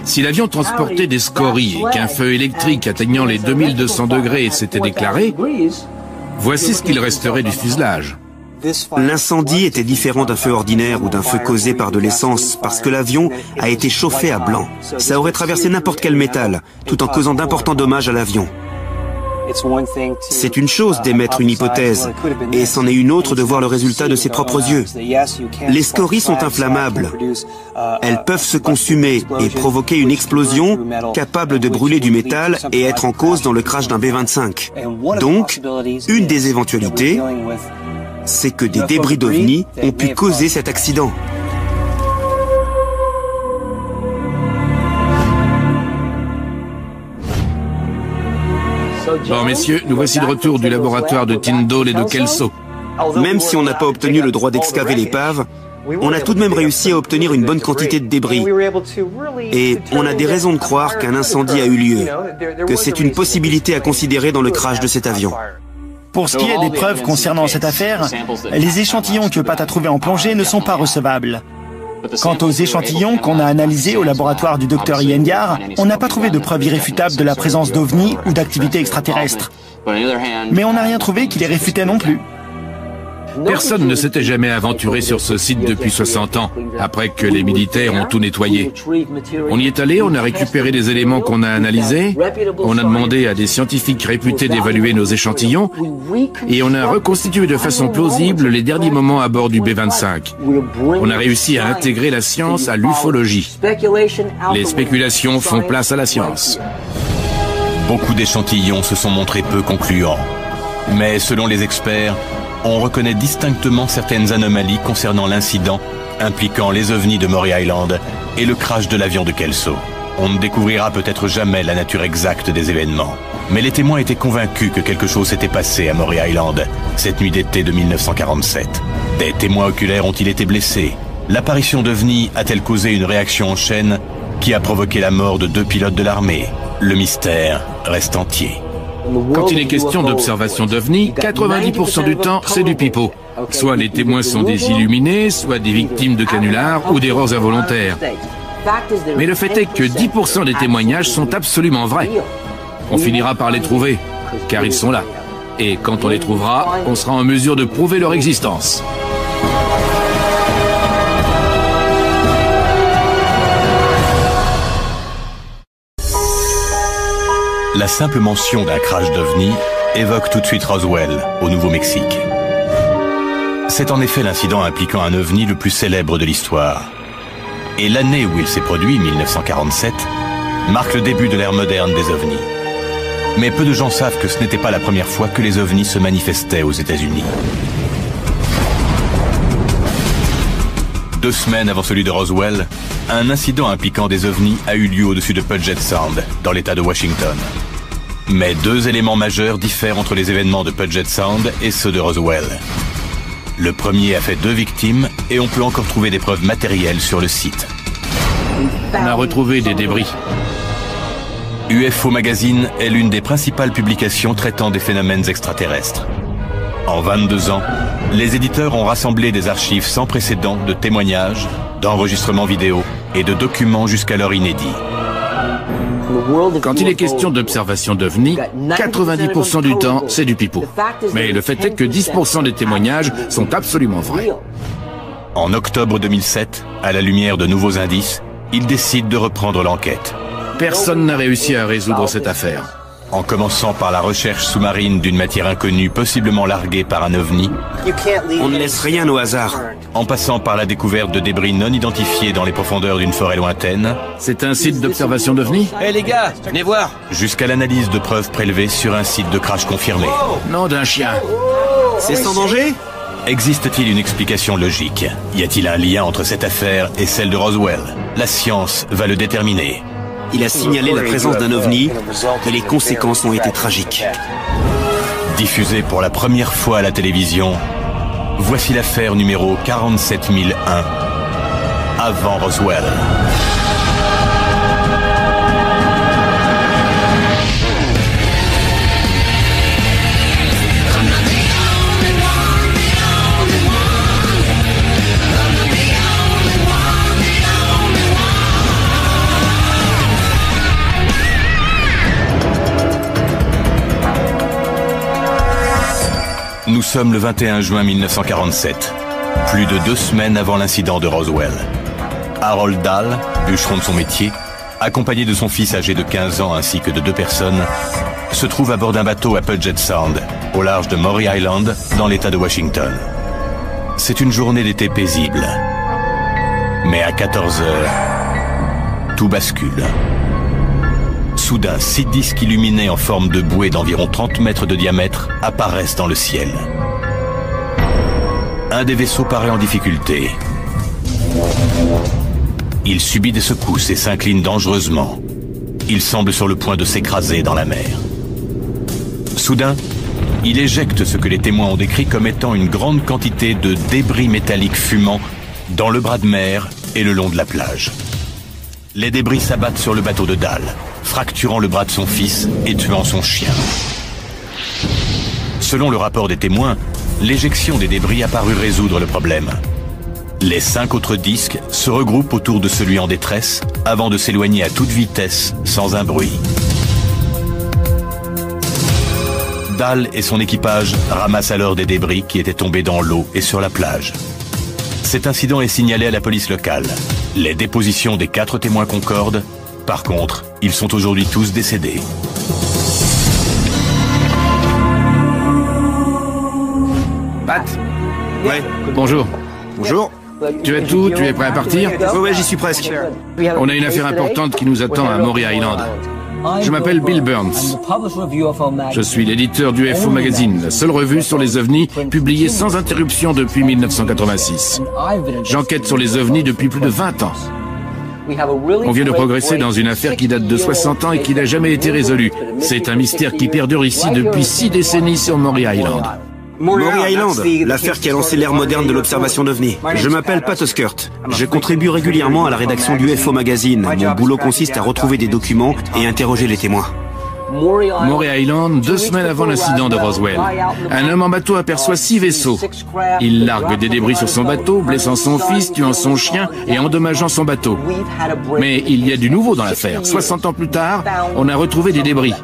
Si l'avion transportait des scories et qu'un feu électrique atteignant les 2200 degrés s'était déclaré, voici ce qu'il resterait du fuselage. L'incendie était différent d'un feu ordinaire ou d'un feu causé par de l'essence parce que l'avion a été chauffé à blanc. Ça aurait traversé n'importe quel métal, tout en causant d'importants dommages à l'avion. C'est une chose d'émettre une hypothèse, et c'en est une autre de voir le résultat de ses propres yeux. Les scories sont inflammables. Elles peuvent se consumer et provoquer une explosion capable de brûler du métal et être en cause dans le crash d'un B-25. Donc, une des éventualités, c'est que des débris d'OVNI ont pu causer cet accident. Bon, messieurs, nous voici de retour du laboratoire de Tyndall et de Kelso. Même si on n'a pas obtenu le droit d'excaver l'épave, on a tout de même réussi à obtenir une bonne quantité de débris. Et on a des raisons de croire qu'un incendie a eu lieu, que c'est une possibilité à considérer dans le crash de cet avion. Pour ce qui est des preuves concernant cette affaire, les échantillons que Pat a trouvés en plongée ne sont pas recevables. Quant aux échantillons qu'on a analysés au laboratoire du Dr Iyengar, on n'a pas trouvé de preuves irréfutables de la présence d'OVNI ou d'activité extraterrestre. Mais on n'a rien trouvé qui les réfutait non plus. Personne ne s'était jamais aventuré sur ce site depuis 60 ans, après que les militaires ont tout nettoyé. On y est allé, on a récupéré des éléments qu'on a analysés, on a demandé à des scientifiques réputés d'évaluer nos échantillons, et on a reconstitué de façon plausible les derniers moments à bord du B-25. On a réussi à intégrer la science à l'ufologie. Les spéculations font place à la science. Beaucoup d'échantillons se sont montrés peu concluants. Mais selon les experts, on reconnaît distinctement certaines anomalies concernant l'incident impliquant les ovnis de Maury Island et le crash de l'avion de Kelso. On ne découvrira peut-être jamais la nature exacte des événements, mais les témoins étaient convaincus que quelque chose s'était passé à Maury Island cette nuit d'été de 1947. Des témoins oculaires ont-ils été blessés? L'apparition d'ovnis a-t-elle causé une réaction en chaîne qui a provoqué la mort de 2 pilotes de l'armée? Le mystère reste entier. Quand il est question d'observation d'OVNI, 90% du temps, c'est du pipeau. Soit les témoins sont des illuminés, soit des victimes de canulars ou d'erreurs involontaires. Mais le fait est que 10% des témoignages sont absolument vrais. On finira par les trouver, car ils sont là. Et quand on les trouvera, on sera en mesure de prouver leur existence. La simple mention d'un crash d'OVNI évoque tout de suite Roswell, au Nouveau-Mexique. C'est en effet l'incident impliquant un OVNI le plus célèbre de l'histoire. Et l'année où il s'est produit, 1947, marque le début de l'ère moderne des OVNI. Mais peu de gens savent que ce n'était pas la première fois que les OVNI se manifestaient aux États-Unis. 2 semaines avant celui de Roswell, un incident impliquant des ovnis a eu lieu au-dessus de Puget Sound, dans l'État de Washington. Mais 2 éléments majeurs diffèrent entre les événements de Puget Sound et ceux de Roswell. Le premier a fait 2 victimes et on peut encore trouver des preuves matérielles sur le site. On a retrouvé des débris. UFO Magazine est l'une des principales publications traitant des phénomènes extraterrestres. En 22 ans, les éditeurs ont rassemblé des archives sans précédent de témoignages, d'enregistrements vidéo et de documents jusqu'alors inédits. Quand il est question d'observation d'OVNI, 90% du temps, c'est du pipeau. Mais le fait est que 10% des témoignages sont absolument vrais. En octobre 2007, à la lumière de nouveaux indices, ils décident de reprendre l'enquête. Personne n'a réussi à résoudre cette affaire. En commençant par la recherche sous-marine d'une matière inconnue possiblement larguée par un ovni, On ne laisse rien au hasard. en passant par la découverte de débris non identifiés dans les profondeurs d'une forêt lointaine, C'est un site d'observation d'OVNI? Hé les gars, venez voir. jusqu'à l'analyse de preuves prélevées sur un site de crash confirmé. Nom d'un chien. C'est sans danger? Existe-t-il une explication logique? Y a-t-il un lien entre cette affaire et celle de Roswell? La science va le déterminer. Il a signalé la présence d'un ovni et les conséquences ont été tragiques. Diffusée pour la première fois à la télévision, voici l'affaire numéro 47001, avant Roswell. Nous sommes le 21 juin 1947, plus de 2 semaines avant l'incident de Roswell. Harold Dahl, bûcheron de son métier, accompagné de son fils âgé de 15 ans ainsi que de 2 personnes, se trouve à bord d'un bateau à Puget Sound, au large de Maury Island, dans l'État de Washington. C'est une journée d'été paisible. Mais à 14 heures, tout bascule. Soudain, 6 disques illuminés en forme de bouée d'environ 30 mètres de diamètre apparaissent dans le ciel. Un des vaisseaux paraît en difficulté. Il subit des secousses et s'incline dangereusement. Il semble sur le point de s'écraser dans la mer. Soudain, il éjecte ce que les témoins ont décrit comme étant une grande quantité de débris métalliques fumants dans le bras de mer et le long de la plage. Les débris s'abattent sur le bateau de Dahl, fracturant le bras de son fils et tuant son chien. Selon le rapport des témoins, l'éjection des débris a paru résoudre le problème. Les 5 autres disques se regroupent autour de celui en détresse avant de s'éloigner à toute vitesse sans un bruit. Dahl et son équipage ramassent alors des débris qui étaient tombés dans l'eau et sur la plage. Cet incident est signalé à la police locale. Les dépositions des 4 témoins concordent. Par contre, ils sont aujourd'hui tous décédés. Pat? Ouais. Bonjour. Bonjour. Tu as tout? Tu es prêt à partir? Ouais, j'y suis presque. On a une affaire importante qui nous attend à Maury Island. Je m'appelle Bill Burns. Je suis l'éditeur du UFO Magazine, la seule revue sur les ovnis publiée sans interruption depuis 1986. J'enquête sur les ovnis depuis plus de 20 ans. On vient de progresser dans une affaire qui date de 60 ans et qui n'a jamais été résolue. C'est un mystère qui perdure ici depuis 6 décennies sur Maury Island. Maury Island, l'affaire qui a lancé l'ère moderne de l'observation d'OVNI. Je m'appelle Pat Oskert. Je contribue régulièrement à la rédaction du UFO Magazine. Mon boulot consiste à retrouver des documents et interroger les témoins. Maury Island, 2 semaines avant l'incident de Roswell. Un homme en bateau aperçoit 6 vaisseaux. Il largue des débris sur son bateau, blessant son fils, tuant son chien et endommageant son bateau. Mais il y a du nouveau dans l'affaire. 60 ans plus tard, on a retrouvé des débris.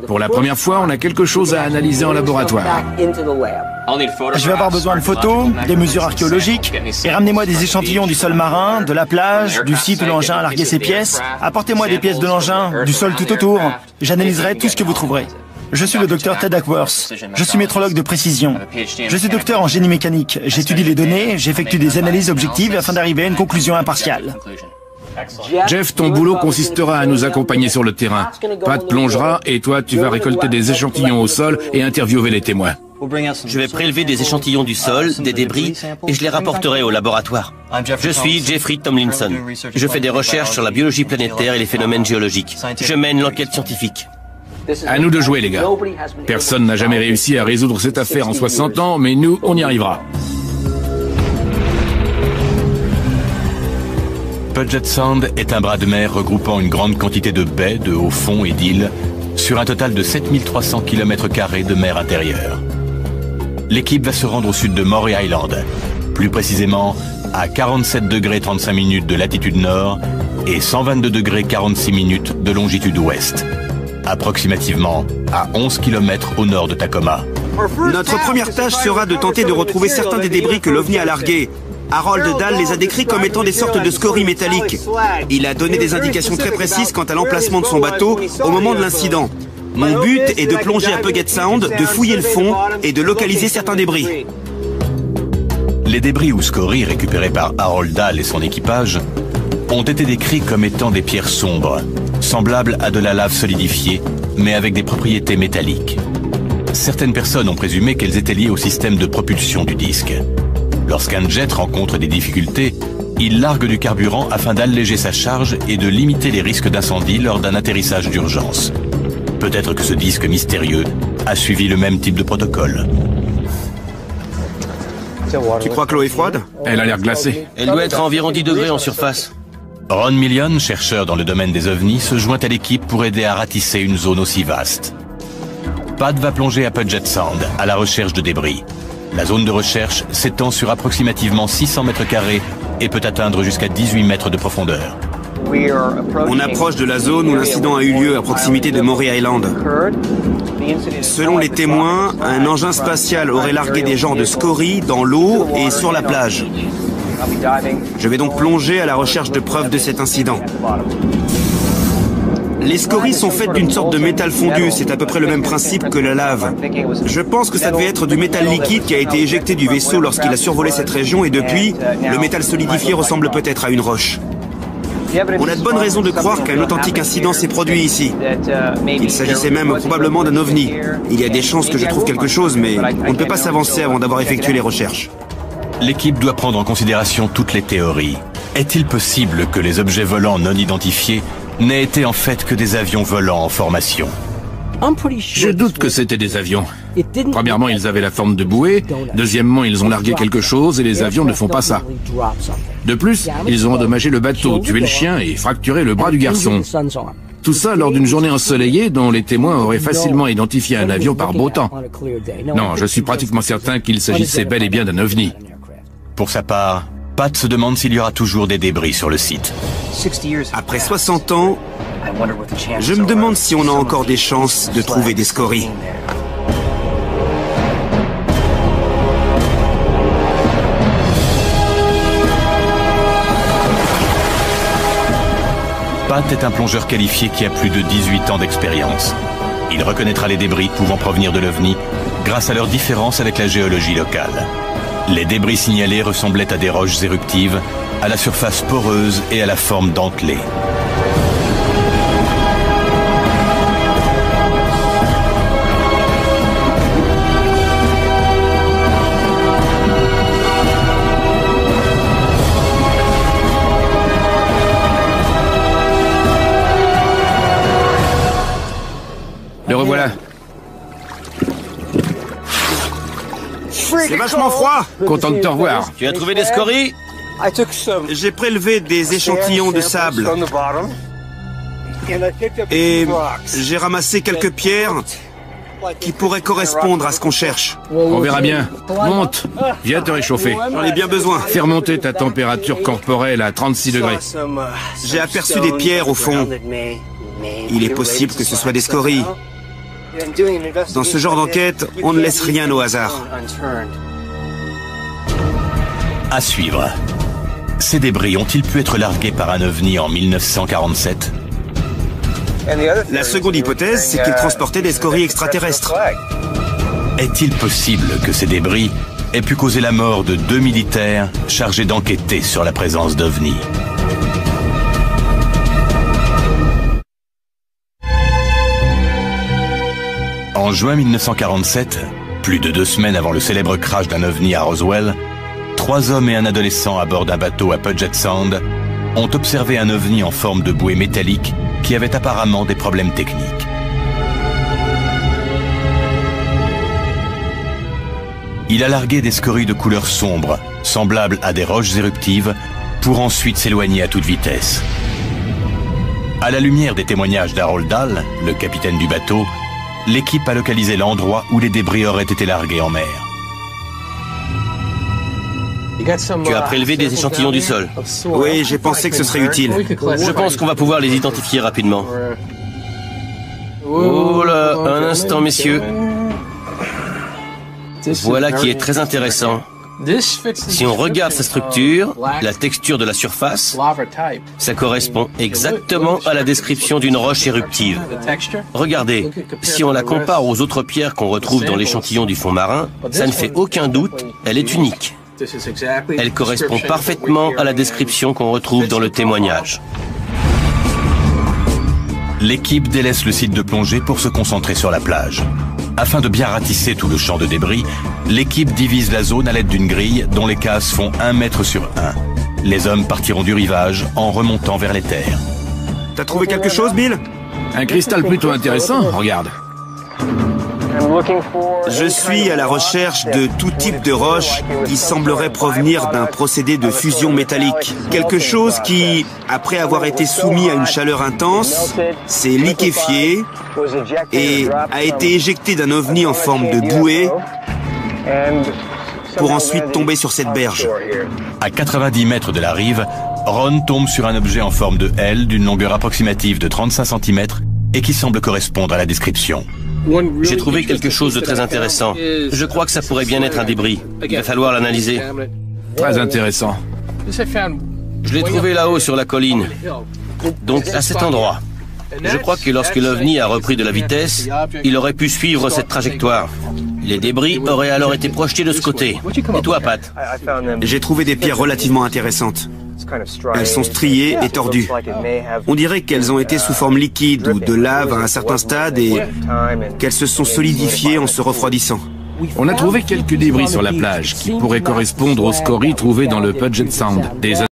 Pour la première fois, on a quelque chose à analyser en laboratoire. Je vais avoir besoin de photos, des mesures archéologiques, et ramenez-moi des échantillons du sol marin, de la plage, du site où l'engin a largué ses pièces. Apportez-moi des pièces de l'engin, du sol tout autour. J'analyserai tout ce que vous trouverez. Je suis le docteur Ted Duckworth. Je suis métrologue de précision. Je suis docteur en génie mécanique. J'étudie les données, j'effectue des analyses objectives afin d'arriver à une conclusion impartiale. Jeff, ton boulot consistera à nous accompagner sur le terrain. Pat plongera et toi, tu vas récolter des échantillons au sol et interviewer les témoins. Je vais prélever des échantillons du sol, des débris, et je les rapporterai au laboratoire. Je suis Jeffrey Tomlinson. Je fais des recherches sur la biologie planétaire et les phénomènes géologiques. Je mène l'enquête scientifique. À nous de jouer, les gars. Personne n'a jamais réussi à résoudre cette affaire en 60 ans, mais nous, on y arrivera. Puget Sound est un bras de mer regroupant une grande quantité de baies, de hauts fonds et d'îles, sur un total de 7300 km² de mer intérieure. L'équipe va se rendre au sud de Maury Island, plus précisément à 47 degrés 35 minutes de latitude nord et 122 degrés 46 minutes de longitude ouest, approximativement à 11 km au nord de Tacoma. Notre première tâche sera de tenter de retrouver certains des débris que l'OVNI a largués. Harold Dahl les a décrits comme étant des sortes de scories métalliques. Il a donné des indications très précises quant à l'emplacement de son bateau au moment de l'incident. Mon but est de plonger à Puget Sound, de fouiller le fond et de localiser certains débris. Les débris ou scories récupérés par Harold Dahl et son équipage ont été décrits comme étant des pierres sombres, semblables à de la lave solidifiée, mais avec des propriétés métalliques. Certaines personnes ont présumé qu'elles étaient liées au système de propulsion du disque. Lorsqu'un jet rencontre des difficultés, il largue du carburant afin d'alléger sa charge et de limiter les risques d'incendie lors d'un atterrissage d'urgence. Peut-être que ce disque mystérieux a suivi le même type de protocole. Tu crois que l'eau est froide? Elle a l'air glacée. Elle doit être à environ 10 degrés en surface. Ron Million, chercheur dans le domaine des ovnis, se joint à l'équipe pour aider à ratisser une zone aussi vaste. Pat va plonger à Puget Sound, à la recherche de débris. La zone de recherche s'étend sur approximativement 600 mètres carrés et peut atteindre jusqu'à 18 mètres de profondeur. On approche de la zone où l'incident a eu lieu à proximité de Maury Island. Selon les témoins, un engin spatial aurait largué des genres de scories dans l'eau et sur la plage. Je vais donc plonger à la recherche de preuves de cet incident. Les scories sont faites d'une sorte de métal fondu, c'est à peu près le même principe que la lave. Je pense que ça devait être du métal liquide qui a été éjecté du vaisseau lorsqu'il a survolé cette région et depuis, le métal solidifié ressemble peut-être à une roche. On a de bonnes raisons de croire qu'un authentique incident s'est produit ici. Il s'agissait même probablement d'un ovni. Il y a des chances que je trouve quelque chose, mais on ne peut pas s'avancer avant d'avoir effectué les recherches. L'équipe doit prendre en considération toutes les théories. Est-il possible que les objets volants non identifiés n'aient été en fait que des avions volants en formation? Je doute que c'était des avions. Premièrement, ils avaient la forme de bouée. Deuxièmement, ils ont largué quelque chose et les avions ne font pas ça. De plus, ils ont endommagé le bateau, tué le chien et fracturé le bras du garçon. Tout ça lors d'une journée ensoleillée dont les témoins auraient facilement identifié un avion par beau temps. Non, je suis pratiquement certain qu'il s'agissait bel et bien d'un ovni. Pour sa part, Pat se demande s'il y aura toujours des débris sur le site. Après 60 ans, je me demande si on a encore des chances de trouver des scories. Pat est un plongeur qualifié qui a plus de 18 ans d'expérience. Il reconnaîtra les débris pouvant provenir de l'OVNI grâce à leur différence avec la géologie locale. Les débris signalés ressemblaient à des roches éruptives, à la surface poreuse et à la forme dentelée. Le revoilà. C'est vachement froid. Content de te revoir. Tu as trouvé des scories? J'ai prélevé des échantillons de sable. Et j'ai ramassé quelques pierres qui pourraient correspondre à ce qu'on cherche. On verra bien. Monte. Viens te réchauffer. J'en ai bien besoin. Fais remonter ta température corporelle à 36 degrés. J'ai aperçu des pierres au fond. Il est possible que ce soit des scories. Dans ce genre d'enquête, on ne laisse rien au hasard. À suivre. Ces débris ont-ils pu être largués par un ovni en 1947? La seconde hypothèse, c'est qu'ils transportaient des scories extraterrestres. Est-il possible que ces débris aient pu causer la mort de 2 militaires chargés d'enquêter sur la présence d'ovnis? En juin 1947, plus de 2 semaines avant le célèbre crash d'un ovni à Roswell, 3 hommes et un adolescent à bord d'un bateau à Puget Sound ont observé un ovni en forme de bouée métallique qui avait apparemment des problèmes techniques. Il a largué des scories de couleur sombre, semblables à des roches éruptives, pour ensuite s'éloigner à toute vitesse. À la lumière des témoignages d'Harold Dahl, le capitaine du bateau, l'équipe a localisé l'endroit où les débris auraient été largués en mer. Tu as prélevé des échantillons du sol. Oui, j'ai pensé que ce serait utile. Je pense qu'on va pouvoir les identifier rapidement. Oh là, un instant, messieurs. Voilà qui est très intéressant. Si on regarde sa structure, la texture de la surface, ça correspond exactement à la description d'une roche éruptive. Regardez, si on la compare aux autres pierres qu'on retrouve dans l'échantillon du fond marin, ça ne fait aucun doute, elle est unique. Elle correspond parfaitement à la description qu'on retrouve dans le témoignage. L'équipe délaisse le site de plongée pour se concentrer sur la plage. Afin de bien ratisser tout le champ de débris, l'équipe divise la zone à l'aide d'une grille dont les cases font 1 mètre sur 1. Les hommes partiront du rivage en remontant vers les terres. T'as trouvé quelque chose, Bill? Un cristal plutôt intéressant, regarde. Je suis à la recherche de tout type de roche qui semblerait provenir d'un procédé de fusion métallique. Quelque chose qui, après avoir été soumis à une chaleur intense, s'est liquéfié et a été éjecté d'un ovni en forme de bouée pour ensuite tomber sur cette berge. À 90 mètres de la rive, Ron tombe sur un objet en forme de L d'une longueur approximative de 35 cm et qui semble correspondre à la description. J'ai trouvé quelque chose de très intéressant. Je crois que ça pourrait bien être un débris. Il va falloir l'analyser. Très intéressant. Je l'ai trouvé là-haut sur la colline. Donc à cet endroit. Je crois que lorsque l'OVNI a repris de la vitesse, il aurait pu suivre cette trajectoire. Les débris auraient alors été projetés de ce côté. Et toi, Pat? J'ai trouvé des pierres relativement intéressantes. Elles sont striées et tordues. On dirait qu'elles ont été sous forme liquide ou de lave à un certain stade et qu'elles se sont solidifiées en se refroidissant. On a trouvé quelques débris sur la plage qui pourraient correspondre aux scories trouvées dans le Puget Sound. Des